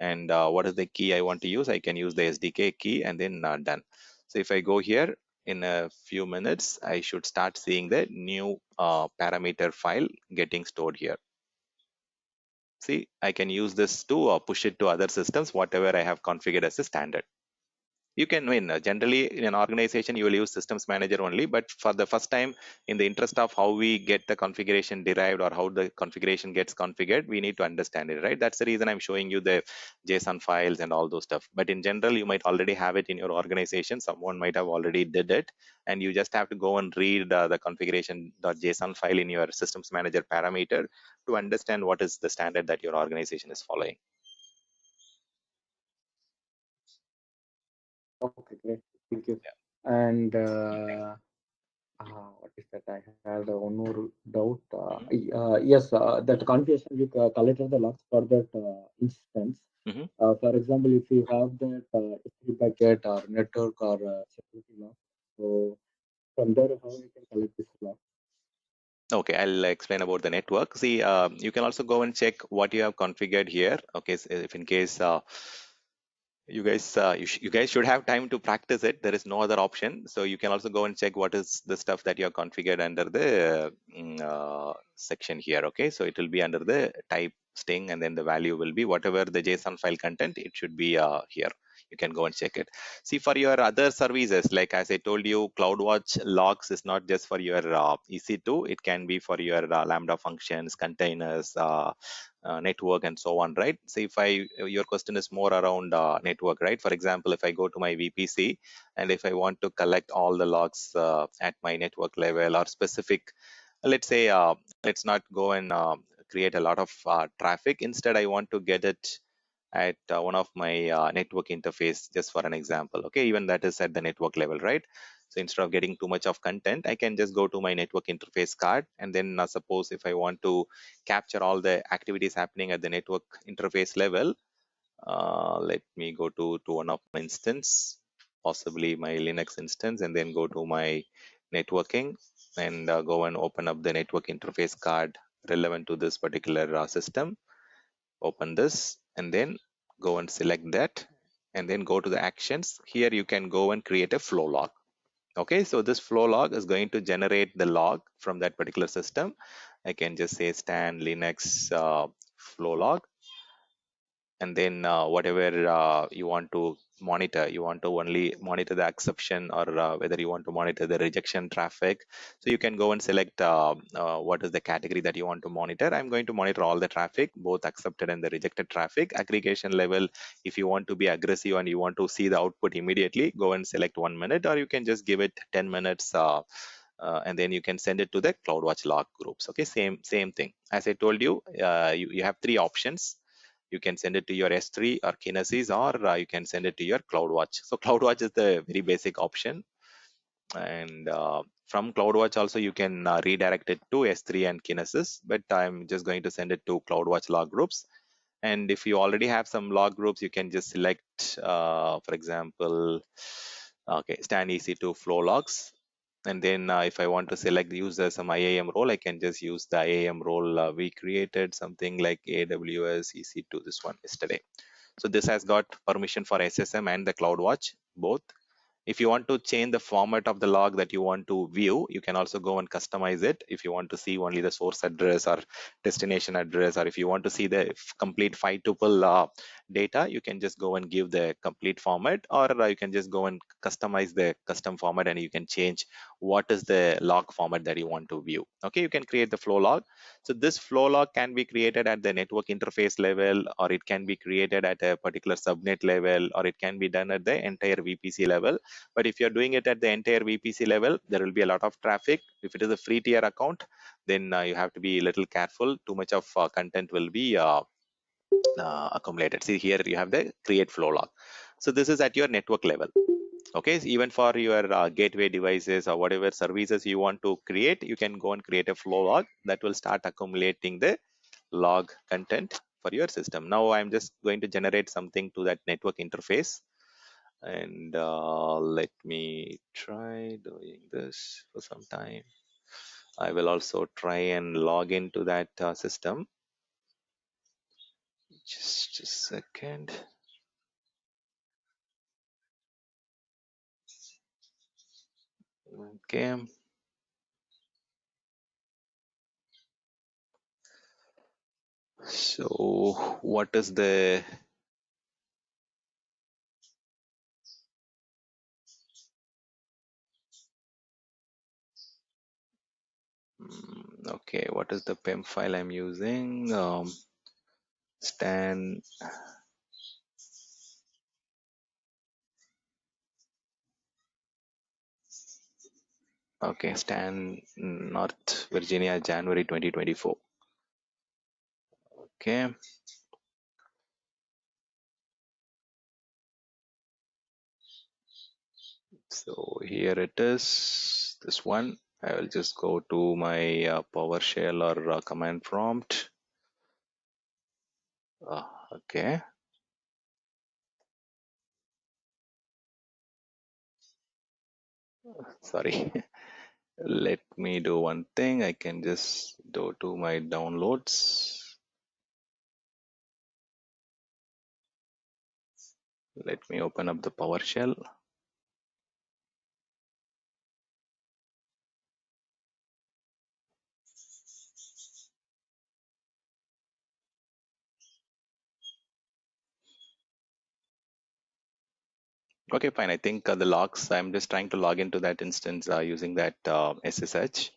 and what is the key I want to use? I can use the SDK key, and then done. So if I go here, in a few minutes, I should start seeing the new parameter file getting stored here. See, I can use this to push it to other systems, whatever I have configured as a standard. You can win. Generally, in an organization, you will use systems manager only, but for the first time, in the interest of how we get the configuration derived or how the configuration gets configured, we need to understand it, right? That's the reason I'm showing you the JSON files and all those stuff. But in general, you might already have it in your organization. Someone might have already did it, and you just have to go and read the configuration.json file in your systems manager parameter to understand what is the standard that your organization is following. okay, great. Thank you. And what is that? I had one more doubt. Mhm. Yes, that configuration we collected the logs for that instance. Mhm. For example, if you have that S3 bucket or network or security log, so from there, how we can collect this log? Okay, I'll explain about the network. See, you can also go and check what you have configured here. Okay, so if in case you guys should have time to practice it. There is no other option. So you can also go and check what is the stuff that you have configured under the section here. Okay, so it will be under the type string, and then the value will be whatever the JSON file content. It should be here. You can go and check it. See, for your other services, like as I told you, CloudWatch logs is not just for your EC2. It can be for your Lambda functions, containers, network, and so on, right? So if I your question is more around network, right? For example, if I go to my VPC and if I want to collect all the logs at my network level or specific, let's say, let's not go and create a lot of traffic. Instead, I want to get it at one of my network interface, just for an example. Okay, even that is at the network level, right? So instead of getting too much of content, I can just go to my network interface card, and then suppose if I want to capture all the activities happening at the network interface level, let me go to one of my instance, possibly my Linux instance, and then go to my networking and go and open up the network interface card relevant to this particular system. Open this and then go and select that, and then go to the actions. Here you can go and create a flow log. Okay, so this flow log is going to generate the log from that particular system. I can just say stan linux flow log, and then whatever you want to monitor, you want to only monitor the exception, or whether you want to monitor the rejection traffic. So you can go and select what is the category that you want to monitor. I'm going to monitor all the traffic, both accepted and the rejected traffic. Aggregation level, if you want to be aggressive and you want to see the output immediately, go and select 1 minute, or you can just give it 10 minutes, and then you can send it to the CloudWatch log groups. Okay, same thing as I told you. You have three options. You can send it to your S3 or Kinesis, or you can send it to your CloudWatch. So CloudWatch is the very basic option, and from CloudWatch also you can redirect it to S3 and Kinesis, but I'm just going to send it to CloudWatch log groups. And if you already have some log groups, you can just select, for example, okay, stan EC2 flow logs. And then if I want to select use some IAM role, I can just use the IAM role we created, something like AWS EC2, this one yesterday. So this has got permission for SSM and the CloudWatch both. If you want to change the format of the log that you want to view, you can also go and customize it. If you want to see only the source address or destination address, or if you want to see the complete 5-tuple data, you can just go and give the complete format, or you can just go and customize the custom format, and you can change what is the log format that you want to view. Okay, you can create the flow log. So this flow log can be created at the network interface level, or it can be created at a particular subnet level, or it can be done at the entire VPC level. But if you're doing it at the entire VPC level, there will be a lot of traffic. If it is a free tier account, then you have to be a little careful. Too much of content will be accumulated. See, here you have the create flow log. So this is at your network level. Okay, so even for your gateway devices or whatever services you want to create, you can go and create a flow log that will start accumulating the log content for your system. Now I'm just going to generate something to that network interface, and let me try doing this for some time. I will also try and log into that system. Just a second. Okay. So what is the okay, what is the PEM file I'm using? Stan. Okay, Stan North Virginia, January 2024. Okay. So here it is, this one. I will just go to my PowerShell or command prompt. Okay. Sorry. Let me do one thing. I can just go to my downloads. Let me open up the PowerShell. Okay, fine. I think the logs, I'm just trying to log into that instance using that SSH.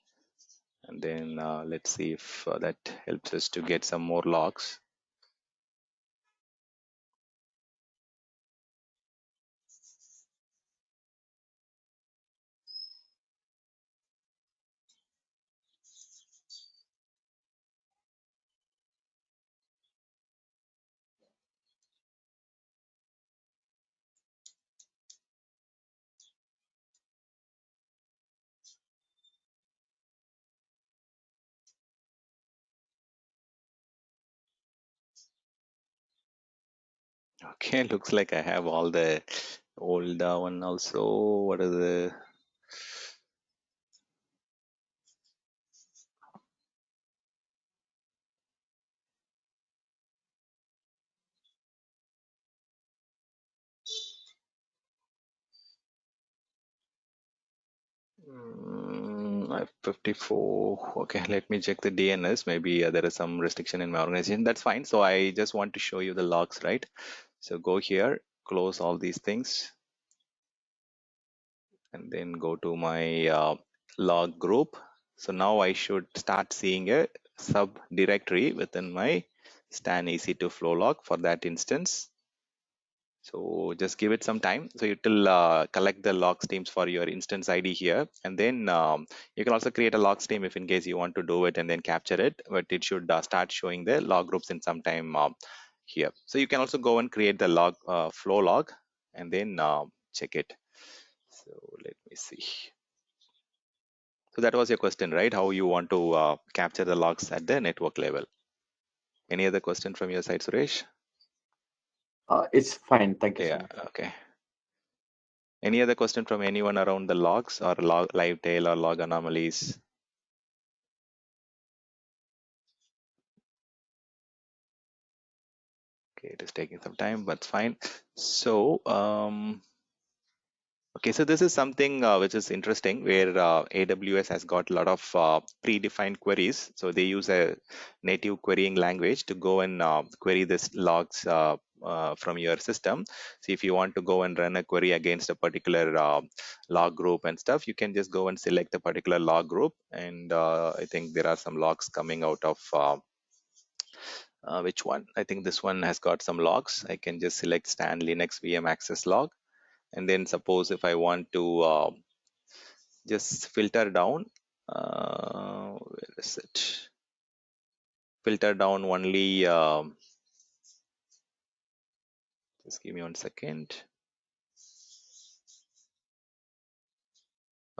And then let's see if that helps us to get some more logs. Okay, looks like I have all the old one also. What is the I-54? Okay, let me check the DNS. Maybe there is some restriction in my organization. That's fine. So I just want to show you the logs, right? So go here, close all these things, and then go to my log group. So now I should start seeing a subdirectory within my stan ec2 flow log for that instance. So just give it some time. So it will collect the log streams for your instance ID here. And then you can also create a log stream if in case you want to do it and then capture it. But it should start showing the log groups in some time here. So you can also go and create the log flow log and then check it. So let me see. So that was your question, right? How you want to capture the logs at the network level. Any other question from your side, Suresh? It's fine. Thank you so Yeah, much. okay. Any other question from anyone around the logs or log live tail or log anomalies? Okay, it is taking some time, but fine. So, okay, so this is something which is interesting where AWS has got a lot of predefined queries. So they use a native querying language to go and query this logs from your system. So if you want to go and run a query against a particular log group and stuff, you can just go and select a particular log group. And I think there are some logs coming out of which one? I think this one has got some logs. I can just select stan Linux VM access log. And then suppose if I want to just filter down, where is it? Filter down only, just give me 1 second.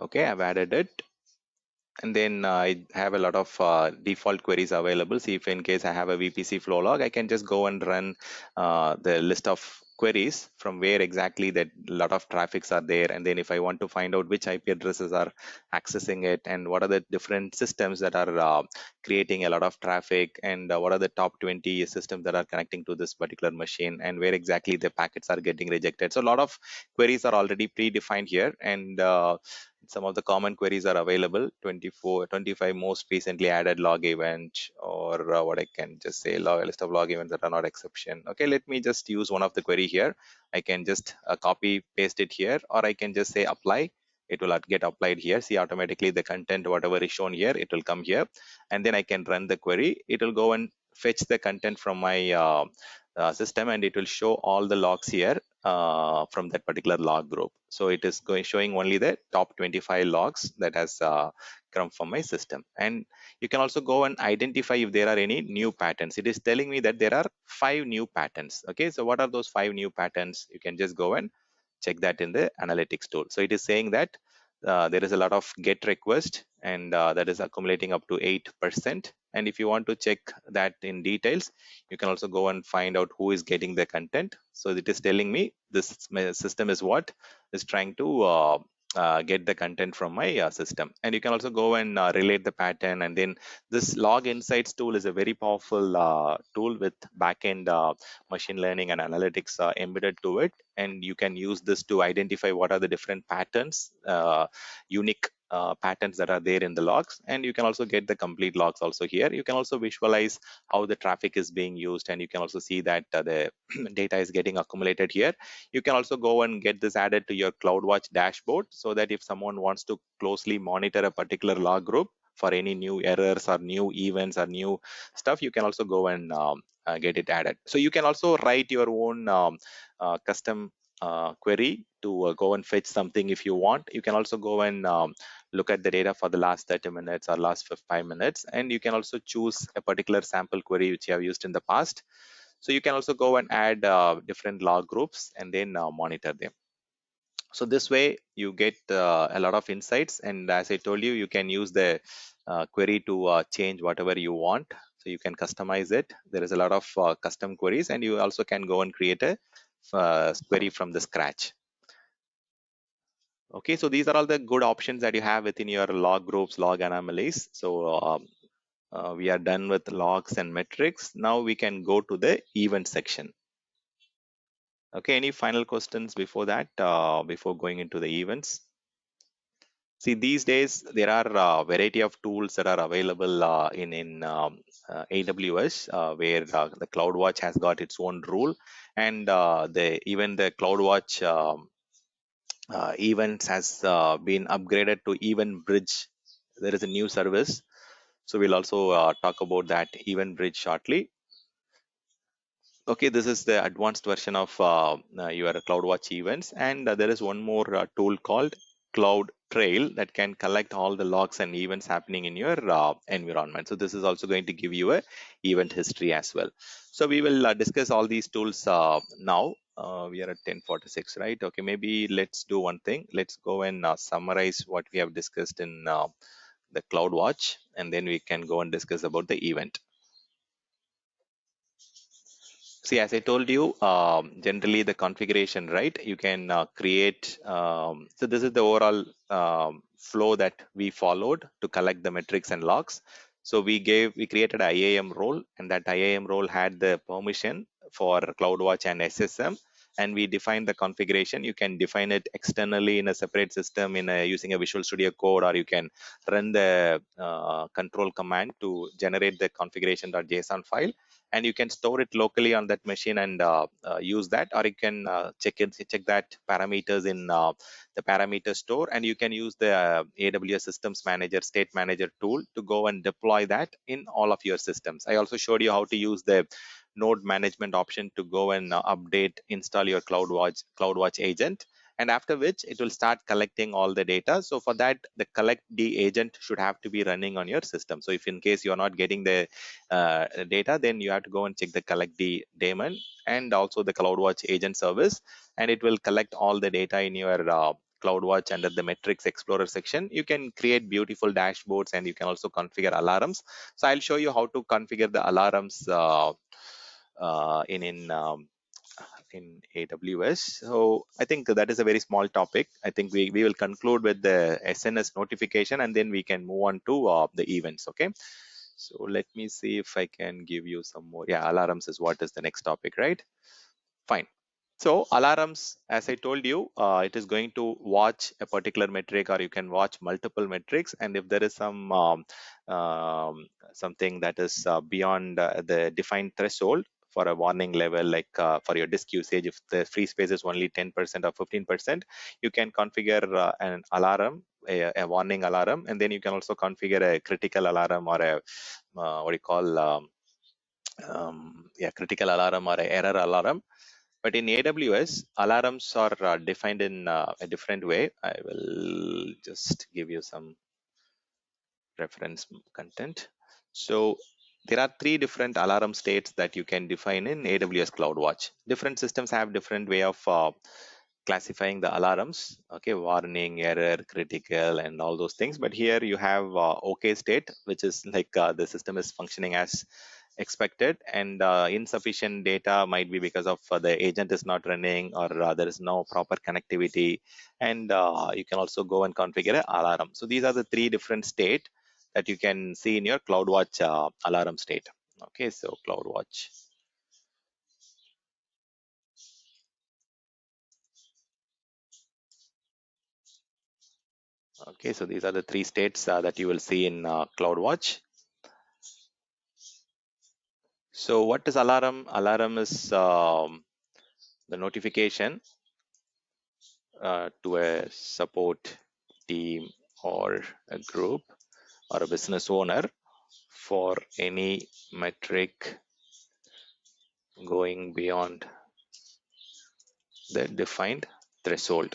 Okay, I've added it. And then I have a lot of default queries available. See if in case I have a VPC flow log, I can just go and run the list of queries from where exactly that lot of traffics are there. And then if I want to find out which IP addresses are accessing it and what are the different systems that are creating a lot of traffic and what are the top 20 systems that are connecting to this particular machine and where exactly the packets are getting rejected. So a lot of queries are already predefined here, and some of the common queries are available. 24 25 most recently added log event, or what I can just say list of log events that are not exception. Okay, let me just use one of the query here. I can just copy paste it here, or I can just say apply. It will get applied here. See, automatically the content whatever is shown here, it will come here, and then I can run the query. It will go and fetch the content from my system, and it will show all the logs here from that particular log group. So it is showing only the top 25 logs that has come from my system. And you can also go and identify if there are any new patterns. It is telling me that there are 5 new patterns. Okay, so what are those 5 new patterns? You can just go and check that in the analytics tool. So it is saying that there is a lot of get request, and that is accumulating up to 8%. And if you want to check that in details, you can also go and find out who is getting the content. So it is telling me this system is what is trying to get the content from my system. And you can also go and relate the pattern. And then this log insights tool is a very powerful tool with backend machine learning and analytics embedded to it. And you can use this to identify what are the different patterns, unique patterns that are there in the logs. And you can also get the complete logs also here. You can also visualize how the traffic is being used, and you can also see that the data is getting accumulated here. You can also go and get this added to your CloudWatch dashboard, so that if someone wants to closely monitor a particular log group for any new errors or new events or new stuff, you can also go and get it added. So you can also write your own custom query to go and fetch something if you want. You can also go and look at the data for the last 30 minutes or last 5 minutes, and you can also choose a particular sample query which you have used in the past. So you can also go and add different log groups and then monitor them. So this way you get a lot of insights, and as I told you, you can use the query to change whatever you want. So you can customize it. There is a lot of custom queries, and you also can go and create a query from the scratch. Okay, so these are all the good options that you have within your log groups, log anomalies. So we are done with logs and metrics. Now we can go to the event section. Okay, any final questions before that, before going into the events? See, these days there are a variety of tools that are available in AWS, where the CloudWatch has got its own rule, and even the CloudWatch events has been upgraded to Event Bridge. There is a new service, so we'll also talk about that Event Bridge shortly. Okay, this is the advanced version of your CloudWatch events, and there is one more tool called Cloud Trail that can collect all the logs and events happening in your environment. So this is also going to give you a event history as well. So we will discuss all these tools now. We are at 10:46, right? Okay, maybe let's do one thing. Let's go and summarize what we have discussed in the CloudWatch, and then we can go and discuss about the event. See, as I told you, generally the configuration, right? You can create. So this is the overall flow that we followed to collect the metrics and logs. So we created a IAM role, and that IAM role had the permission for CloudWatch and SSM, and we defined the configuration. You can define it externally in a separate system using a Visual Studio Code, or you can run the control command to generate the configuration.json file, and you can store it locally on that machine and use that, or you can check that parameters in the parameter store, and you can use the AWS systems manager, state manager tool to go and deploy that in all of your systems. I also showed you how to use the node management option to go and update, install your CloudWatch agent, and after which it will start collecting all the data. So for that, the collect D agent should have to be running on your system. So if in case you're not getting the data, then you have to go and check the collect D daemon and also the CloudWatch agent service, and it will collect all the data in your CloudWatch under the metrics explorer section. You can create beautiful dashboards, and you can also configure alarms. So I'll show you how to configure the alarms uh, in in um, in AWS. So I think that is a very small topic. I think we will conclude with the SNS notification, and then we can move on to the events. Okay. So let me see if I can give you some more. Yeah, alarms is what is the next topic, right? Fine. So alarms, as I told you, it is going to watch a particular metric, or you can watch multiple metrics. And if there is something that is beyond the defined threshold for a warning level, like for your disk usage, if the free space is only 10% or 15%, you can configure an alarm, a warning alarm, and then you can also configure a critical alarm, or a what do you call yeah, critical alarm or a error alarm. But in AWS, alarms are defined in a different way. I will just give you some reference content. So there are three different alarm states that you can define in AWS CloudWatch. Different systems have different way of classifying the alarms. Okay, warning, error, critical, and all those things. But here you have OK state, which is like the system is functioning as expected, and insufficient data might be because of the agent is not running, or there is no proper connectivity, and you can also go and configure an alarm. So these are the three different state that you can see in your CloudWatch alarm state. Okay, so CloudWatch. Okay, so these are the three states that you will see in CloudWatch. So what is alarm? Alarm is the notification to a support team, or a group, or a business owner for any metric going beyond the defined threshold.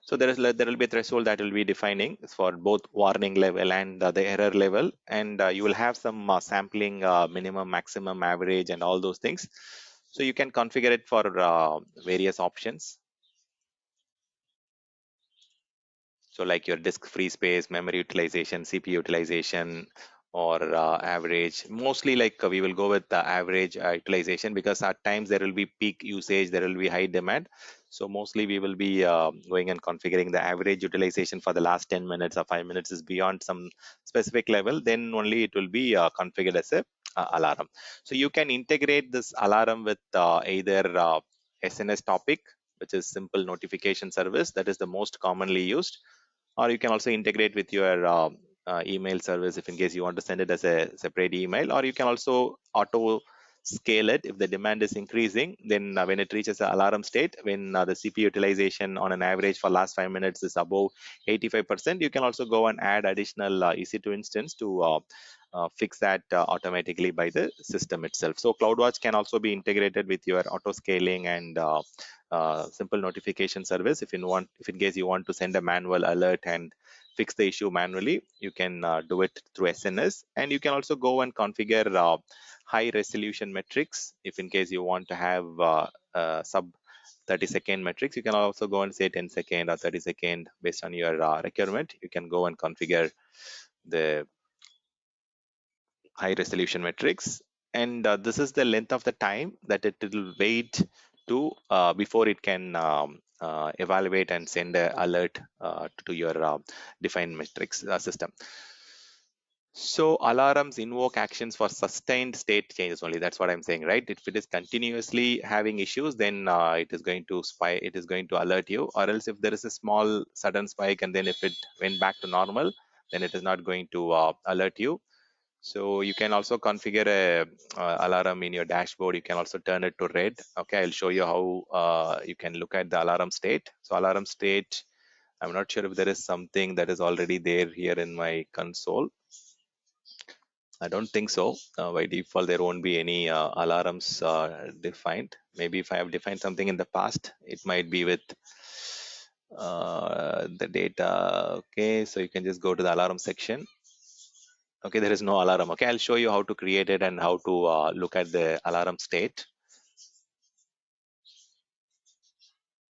So there will be a threshold that will be defining for both warning level and the error level, and you will have some sampling, minimum, maximum, average, and all those things. So you can configure it for various options. So like your disk free space, memory utilization, CPU utilization, or average. Mostly like we will go with the average utilization, because at times there will be peak usage, there will be high demand. So mostly we will be going and configuring the average utilization for the last 10 minutes or 5 minutes is beyond some specific level, then only it will be configured as a alarm. So you can integrate this alarm with either SNS topic, which is simple notification service, that is the most commonly used, or you can also integrate with your email service if in case you want to send it as a separate email, or you can also auto scale it if the demand is increasing. Then when it reaches the alarm state, when the CPU utilization on an average for last 5 minutes is above 85%, you can also go and add additional EC2 instance to fix that automatically by the system itself. So CloudWatch can also be integrated with your auto scaling and simple notification service. If in case you want to send a manual alert and fix the issue manually, you can do it through SNS. And you can also go and configure high resolution metrics. If in case you want to have sub 30-second metrics, you can also go and say 10-second or 30-second based on your requirement. You can go and configure the high resolution metrics. And this is the length of the time that it will wait to before it can evaluate and send an alert to your defined metrics system. So alarms invoke actions for sustained state changes only. That's what I'm saying, right? If it is continuously having issues, then it is going to spy. It is going to alert you. Or else, if there is a small sudden spike and then if it went back to normal, then it is not going to alert you. So you can also configure a alarm in your dashboard. You can also turn it to red. Okay, I'll show you how you can look at the alarm state. So alarm state, I'm not sure if there is something that is already there here in my console. I don't think so. By default, there won't be any alarms defined. Maybe if I have defined something in the past, it might be with the data. Okay, so you can just go to the alarm section. Okay, there is no alarm. Okay, I'll show you how to create it and how to look at the alarm state.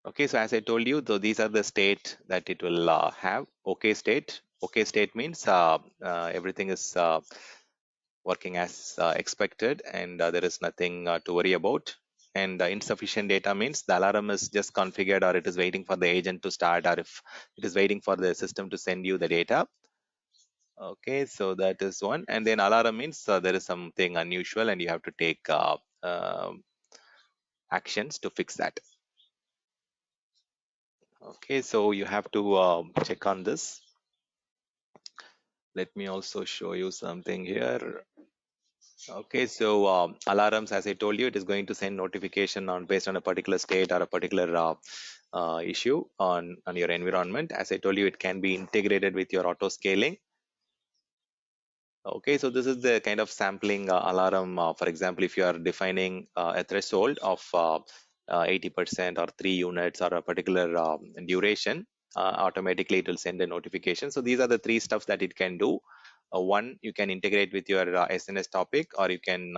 Okay, so as I told you, though, these are the state that it will have. Okay state. Okay state means everything is working as expected, and there is nothing to worry about. And insufficient data means the alarm is just configured, or it is waiting for the agent to start, or if it is waiting for the system to send you the data. Okay, so that is one. And then alarm means there is something unusual and you have to take actions to fix that. Okay, so you have to check on this. Let me also show you something here. Okay, so alarms, as I told you, it is going to send notification on based on a particular state or a particular issue on your environment. As I told you, it can be integrated with your auto scaling. Okay, so this is the kind of sampling alarm. For example, if you are defining a threshold of 80% or 3 units or a particular duration, automatically it will send a notification. So these are the three stuffs that it can do. One, you can integrate with your SNS topic, or you can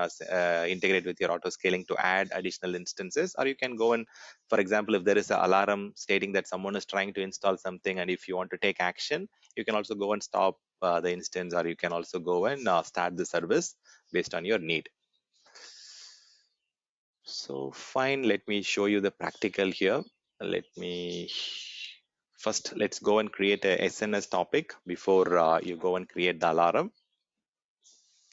integrate with your auto scaling to add additional instances, or you can go and, for example, if there is an alarm stating that someone is trying to install something, and if you want to take action, you can also go and stop the instance, or you can also go and start the service based on your need. So fine, let me show you the practical here. Let's go and create a SNS topic before you go and create the alarm.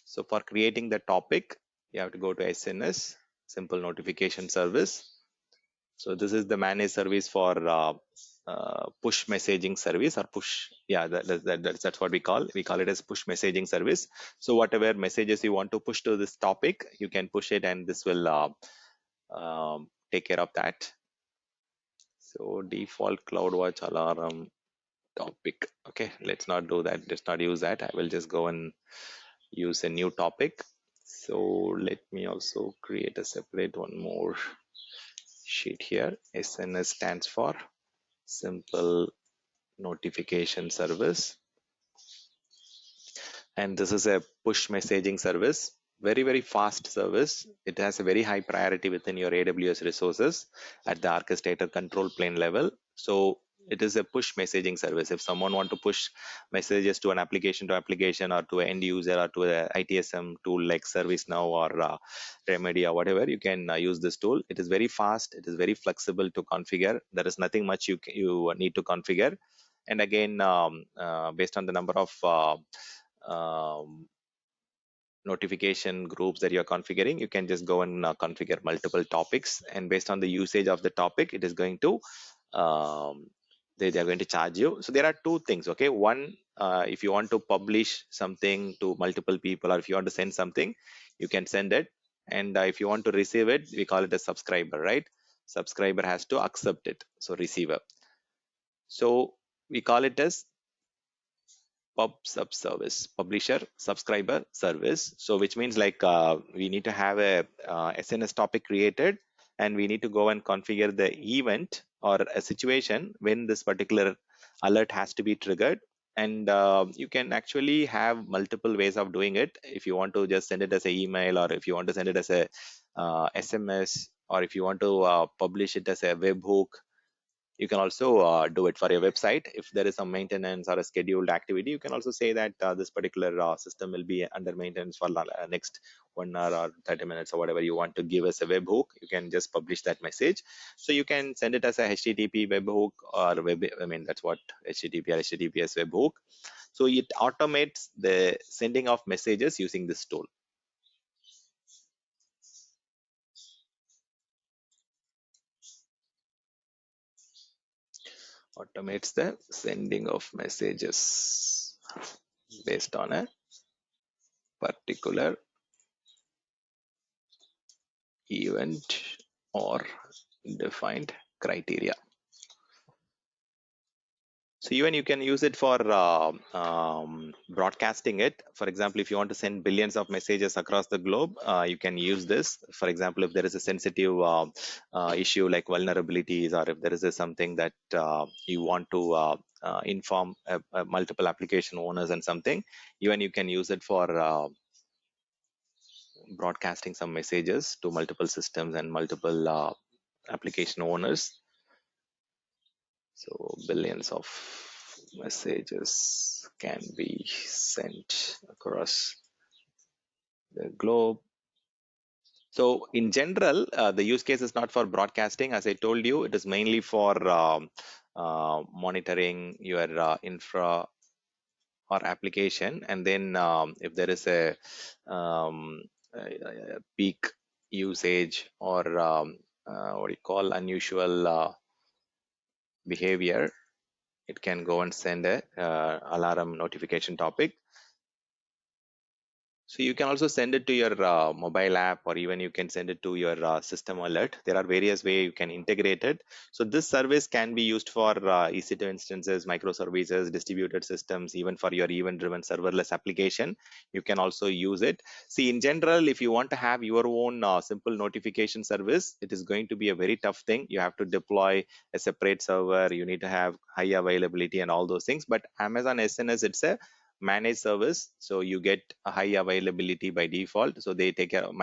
So for creating the topic, you have to go to SNS, simple notification service. So this is the managed service for push messaging service, or push. Yeah, that's what we call. We call it as push messaging service. So whatever messages you want to push to this topic, you can push it, and this will take care of that. So default CloudWatch alarm topic. Okay, let's not do that. Let's not use that. I will just go and use a new topic. So let me also create a separate one more sheet here. SNS stands for simple notification service, and this is a push messaging service. Very fast service. It has a very high priority within your AWS resources at the orchestrator control plane level. So It is a push messaging service. If someone want to push messages to an application to application, or to an end user, or to a ITSM tool like ServiceNow or Remedy or whatever, you can use this tool. It is very fast. It is very flexible to configure. There is nothing much you need to configure. And again, based on the number of notification groups that you're configuring, you can just go and configure multiple topics, and based on the usage of the topic, it is going to um, they are going to charge you. So there are two things. Okay, one, if you want to publish something to multiple people, or if you want to send something, you can send it. And if you want to receive it, we call it a subscriber, right? Subscriber has to accept it, so receiver. So we call it as pub sub service, publisher subscriber service. So which means like we need to have a SNS topic created, and we need to go and configure the event or a situation when this particular alert has to be triggered. And you can actually have multiple ways of doing it. If you want to just send it as an email, or if you want to send it as a SMS, or if you want to publish it as a webhook, you can also do it for your website. If there is some maintenance or a scheduled activity, you can also say that this particular system will be under maintenance for next 1 hour or 30 minutes, or whatever you want to give as a webhook. You can just publish that message. So you can send it as a HTTP webhook, or that's what HTTP or HTTPS webhook. So it automates the sending of messages using this tool. Automates the sending of messages based on a particular event or defined criteria. So even you can use it for broadcasting it. For example, if you want to send billions of messages across the globe, you can use this. For example, if there is a sensitive issue like vulnerabilities, or if there is something that you want to inform multiple application owners and something, even you can use it for broadcasting some messages to multiple systems and multiple application owners. So billions of messages can be sent across the globe. So in general, the use case is not for broadcasting. As I told you, it is mainly for monitoring your infra or application. And then if there is a peak usage, or what do you call unusual behavior, it can go and send a alarm notification topic. So you can also send it to your mobile app, or even you can send it to your system alert. There are various ways you can integrate it. So this service can be used for EC2 instances, microservices, distributed systems, even for your event-driven serverless application. You can also use it. See, in general, if you want to have your own simple notification service, it is going to be a very tough thing. You have to deploy a separate server. You need to have high availability and all those things. But Amazon SNS, it's a managed service, so you get a high availability by default. So they take care of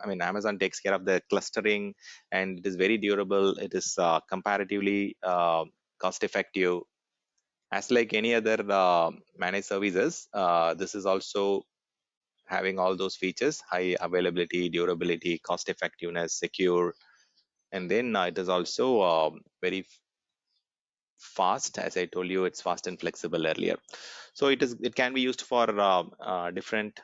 Amazon takes care of the clustering, and it is very durable. It is comparatively cost effective. As like any other managed services, this is also having all those features: high availability, durability, cost effectiveness, secure. And then it is also very fast. As I told you, it's fast and flexible earlier. So it can be used for different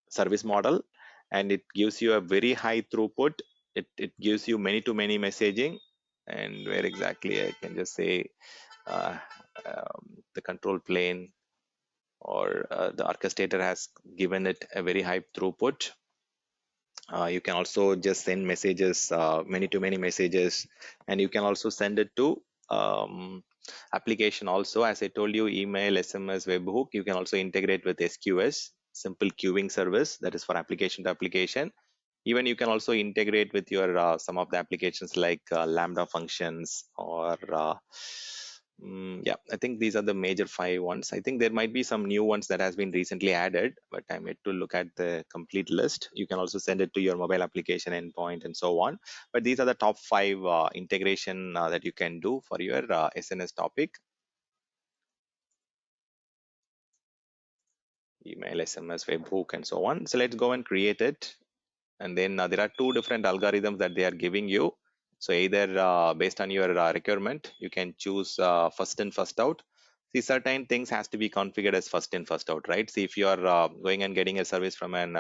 service model, and it gives you a very high throughput. It gives you many to many messaging. And where exactly I can just say uh, the control plane, or the orchestrator has given it a very high throughput. You can also just send messages, many to many messages, and you can also send it to application also. As I told you, email, SMS, webhook. You can also integrate with SQS, simple queuing service, that is for application to application. Even you can also integrate with your some of the applications like Lambda functions, or Yeah, I think these are the major five ones. I think there might be some new ones that has been recently added, but I'm yet to look at the complete list. You can also send it to your mobile application endpoint and so on. But these are the top five integration that you can do for your SNS topic: email, SMS, webhook, and so on. So let's go and create it. And then there are two different algorithms that they are giving you. So either based on your requirement, you can choose first in first out. See, certain things has to be configured as first in first out, right? See, if you are going and getting a service from an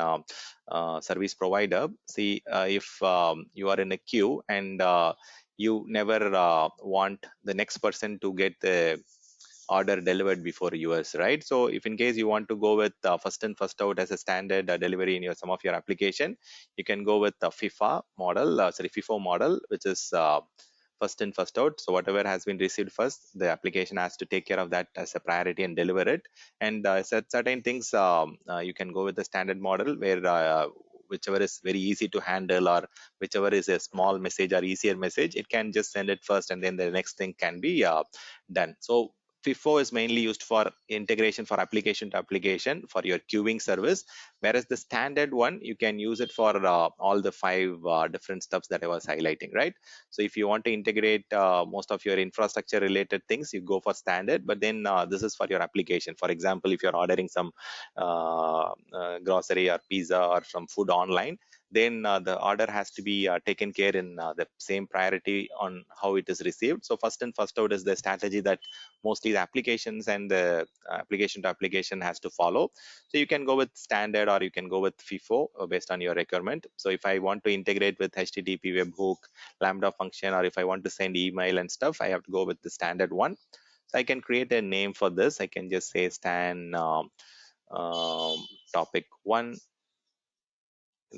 service provider, see, if you are in a queue and you never want the next person to get the order delivered before yours, right? So if in case you want to go with first in first out as a standard delivery in your some of your application, you can go with the FIFO model, which is first in first out. So whatever has been received first, the application has to take care of that as a priority and deliver it. And certain things you can go with the standard model where whichever is very easy to handle, or whichever is a small message or easier message, it can just send it first and then the next thing can be done. So FIFO is mainly used for integration for application to application for your queuing service, whereas the standard one, you can use it for all the five different stuffs that I was highlighting, right? So if you want to integrate most of your infrastructure related things, you go for standard, but then this is for your application. For example, if you're ordering some grocery or pizza or some food online, then the order has to be taken care in the same priority on how it is received. So first in first out is the strategy that mostly the applications and the application to application has to follow. So you can go with standard or you can go with FIFO based on your requirement. So if I want to integrate with HTTP webhook, Lambda function, or if I want to send email and stuff, I have to go with the standard one. So I can create a name for this. I can just say stan um, topic one,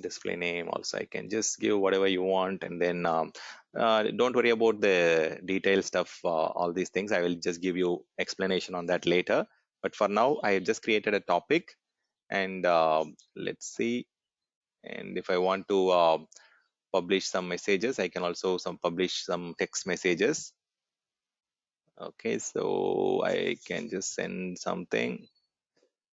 display name. Also I can just give whatever you want, and then don't worry about the detailed stuff, all these things I will just give you explanation on that later. But for now I just created a topic, and let's see. And if I want to publish some messages, I can also some publish some text messages. Okay, so I can just send something.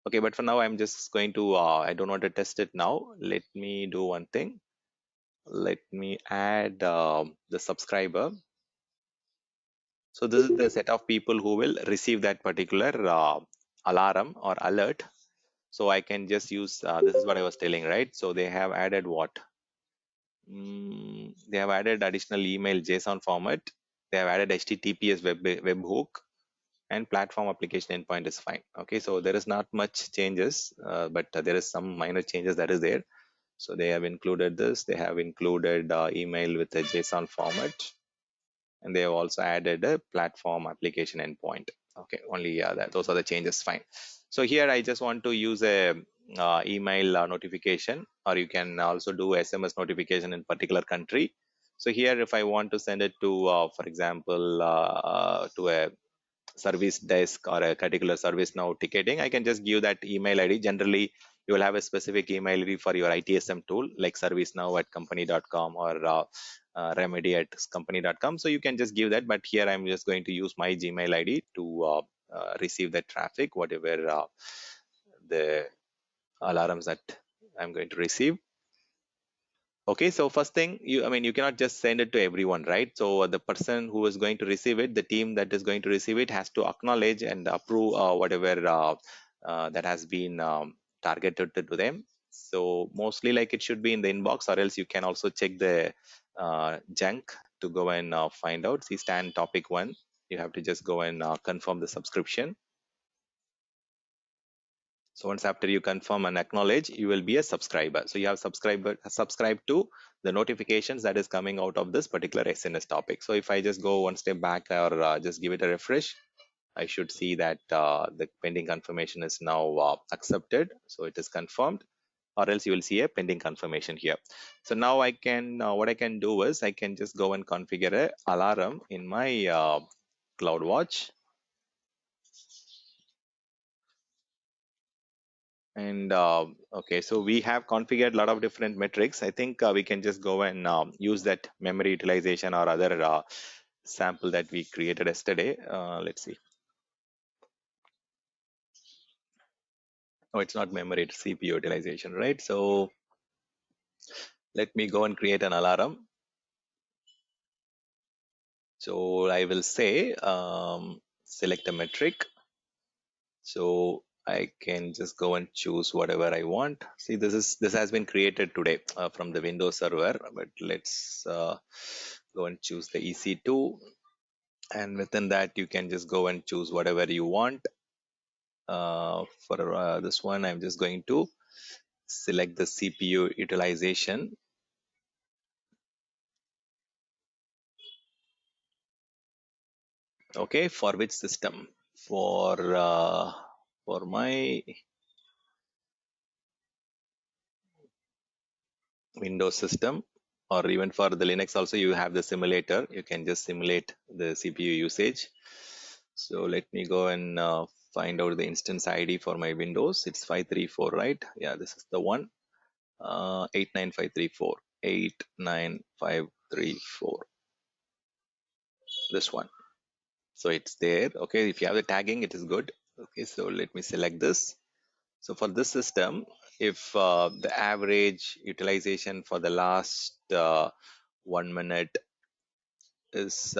Okay, but for now I'm just going to I don't want to test it now. Let me do one thing. Let me add the subscriber. So this is the set of people who will receive that particular alarm or alert. So I can just use this is what I was telling, right? So they have added what? They have added additional email JSON format. They have added HTTPS webhook, and platform application endpoint is fine. Okay, so there is not much changes, but there is some minor changes that is there. So they have included this. They have included email with a JSON format, and they have also added a platform application endpoint. Okay, only those are the changes. Fine. So here I just want to use a email notification, or you can also do SMS notification in particular country. So here, if I want to send it to, for example, to a service desk or a particular service now ticketing, I can just give that email ID. Generally, you will have a specific email ID for your ITSM tool, like servicenow at company.com or remedy at company.com. So you can just give that. But here I'm just going to use my Gmail ID to receive that traffic, whatever the alarms that I'm going to receive. Okay, so first thing, I mean, you cannot just send it to everyone, right? So the person who is going to receive it, the team that is going to receive it, has to acknowledge and approve whatever that has been targeted to them. So mostly, like, it should be in the inbox, or else you can also check the junk to go and find out. See, stand topic one. You have to just go and confirm the subscription. So once after you confirm and acknowledge, you will be a subscriber. So you have subscribed to the notifications that is coming out of this particular SNS topic. So if I just go one step back, or just give it a refresh, I should see that the pending confirmation is now accepted. So it is confirmed, or else you will see a pending confirmation here. So now I can, what I can do is I can just go and configure a alarm in my CloudWatch. And okay, so we have configured a lot of different metrics. I think we can just go and use that memory utilization or other sample that we created yesterday. Let's see. Oh, it's not memory, it's CPU utilization, right? So let me go and create an alarm. So I will say select a metric. So I can just go and choose whatever I want. See, this has been created today from the Windows server, but let's go and choose the EC2, and within that you can just go and choose whatever you want. For this one, I'm just going to select the CPU utilization. Okay, for which system? For my Windows system, or even for the Linux also, you have the simulator. You can just simulate the CPU usage. So let me go and find out the instance ID for my Windows. It's 534, right? Yeah, this is the one. 89534. 89534. This one. So it's there. Okay, if you have the tagging, it is good. Okay, so let me select this. So for this system, if the average utilization for the last 1 minute is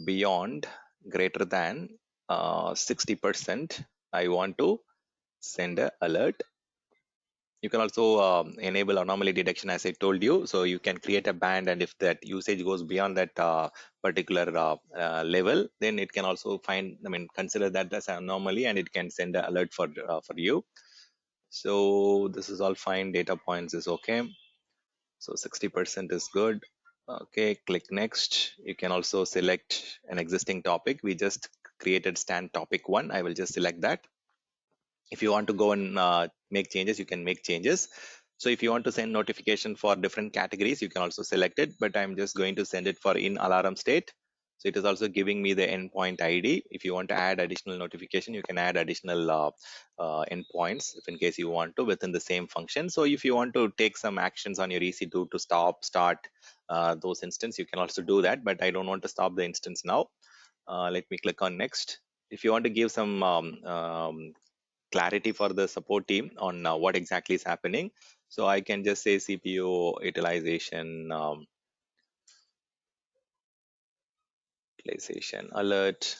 beyond greater than 60%, I want to send a alert. You can also enable anomaly detection, as I told you. So you can create a band, and if that usage goes beyond that particular level, then it can also consider that as an anomaly, and it can send an alert for you. So this is all fine. Data points is okay. So 60% is good. Okay, click next. You can also select an existing topic. We just created stand topic 1. I will just select that. If you want to go and make changes, you can make changes. So if you want to send notification for different categories, you can also select it, but I'm just going to send it for in alarm state. So it is also giving me the endpoint ID. If you want to add additional notification, you can add additional endpoints if in case you want to within the same function. So if you want to take some actions on your EC2 to stop, start those instances, you can also do that, but I don't want to stop the instance now. Let me click on next. If you want to give some clarity for the support team on what exactly is happening, so I can just say CPU utilization alert.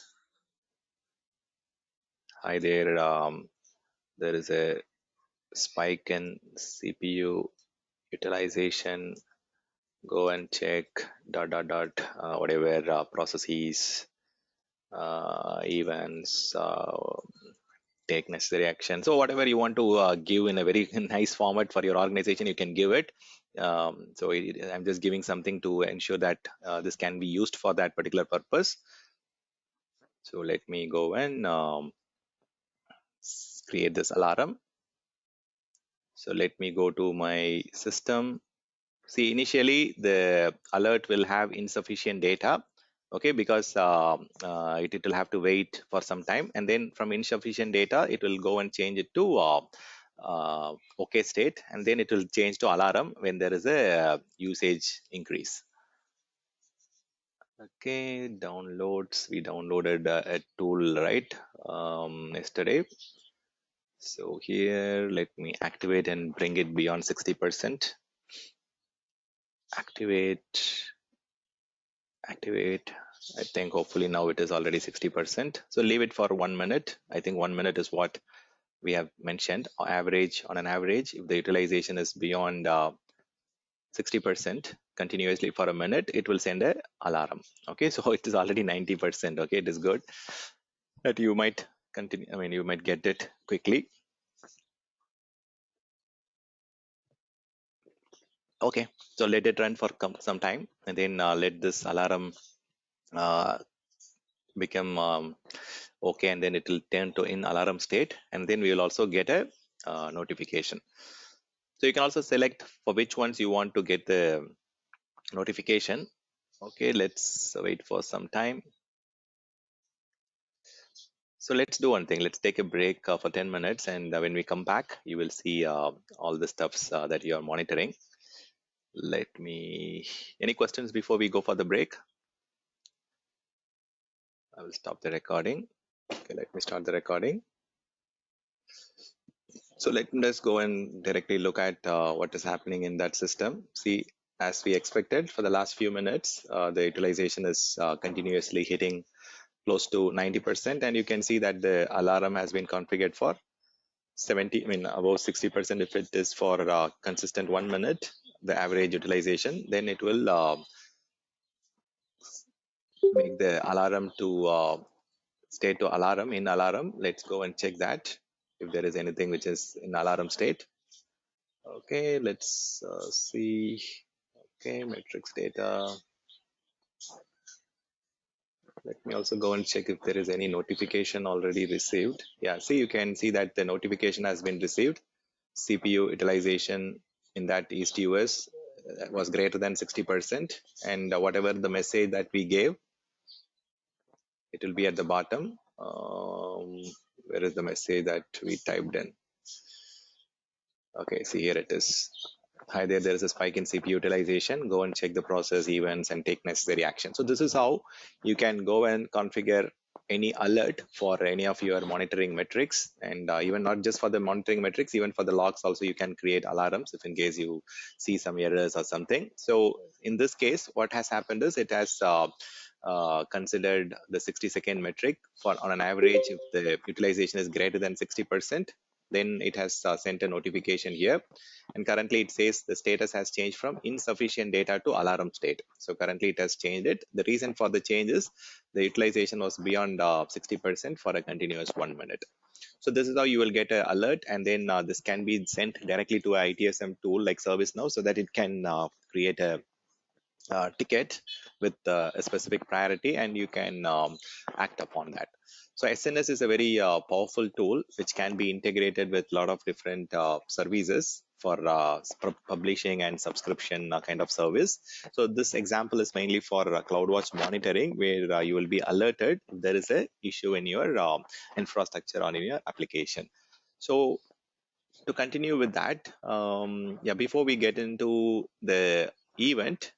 Hi there. There is a spike in CPU utilization. Go and check whatever processes, events, take necessary action. So whatever you want to give in a very nice format for your organization, you can give it. I'm just giving something to ensure that this can be used for that particular purpose. So let me go and create this alarm. So let me go to my system. See, initially the alert will have insufficient data, okay, because it will have to wait for some time, and then from insufficient data, it will go and change it to okay state, and then it will change to alarm when there is a usage increase. Okay, downloads. We downloaded a tool, right, yesterday. So here, let me activate and bring it beyond 60%. Activate. I think hopefully now it is already 60%. So leave it for 1 minute. I think 1 minute is what we have mentioned. On an average, if the utilization is beyond 60% continuously for a minute, it will send a alarm. Okay, so it is already 90%. Okay, it is good that you might continue. You might get it quickly. Okay, so let it run for some time, and then let this alarm uh, become okay, and then it will turn to in alarm state, and then we will also get a notification. So you can also select for which ones you want to get the notification. Okay, let's wait for some time. So let's do one thing. Let's take a break for 10 minutes, and when we come back, you will see all the stuffs that you are monitoring. Let me, any questions before we go for the break? I will stop the recording. Okay, let me start the recording. So let me just go and directly look at what is happening in that system. See, as we expected for the last few minutes, the utilization is continuously hitting close to 90%. And you can see that the alarm has been configured for 70, I mean, above 60%. If it is for consistent 1 minute, the average utilization, then it will make the alarm to state to alarm in alarm. Let's go and check that if there is anything which is in alarm state. Okay, let's see. Okay, metrics data. Let me also go and check if there is any notification already received. Yeah, see, you can see that the notification has been received. CPU utilization in that East US was greater than 60%. And whatever the message that we gave, it will be at the bottom. Where is the message that we typed in? Okay, see, here it is. Hi there is a spike in CPU utilization. Go and check the process events and take necessary action. So this is how you can go and configure any alert for any of your monitoring metrics, and even not just for the monitoring metrics, even for the logs also you can create alarms if in case you see some errors or something. So in this case, what has happened is it has considered the 60-second metric for on an average. If the utilization is greater than 60%, then it has sent a notification here, and currently it says the status has changed from insufficient data to alarm state. So currently it has changed it. The reason for the change is the utilization was beyond 60% for a continuous 1 minute. So this is how you will get an alert, and then this can be sent directly to a ITSM tool like ServiceNow, so that it can create a ticket with a specific priority, and you can act upon that. So SNS is a very powerful tool which can be integrated with a lot of different services for publishing and subscription kind of service. So this example is mainly for CloudWatch monitoring, where you will be alerted if there is a issue in your infrastructure or in your application. So to continue with that, yeah, before we get into the event,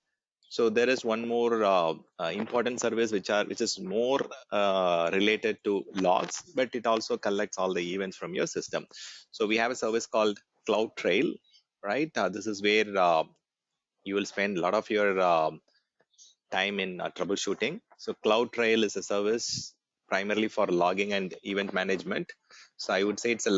so there is one more important service which is more related to logs, but it also collects all the events from your system. So we have a service called CloudTrail, right? This is where you will spend a lot of your time in troubleshooting. So CloudTrail is a service primarily for logging and event management. So I would say it's a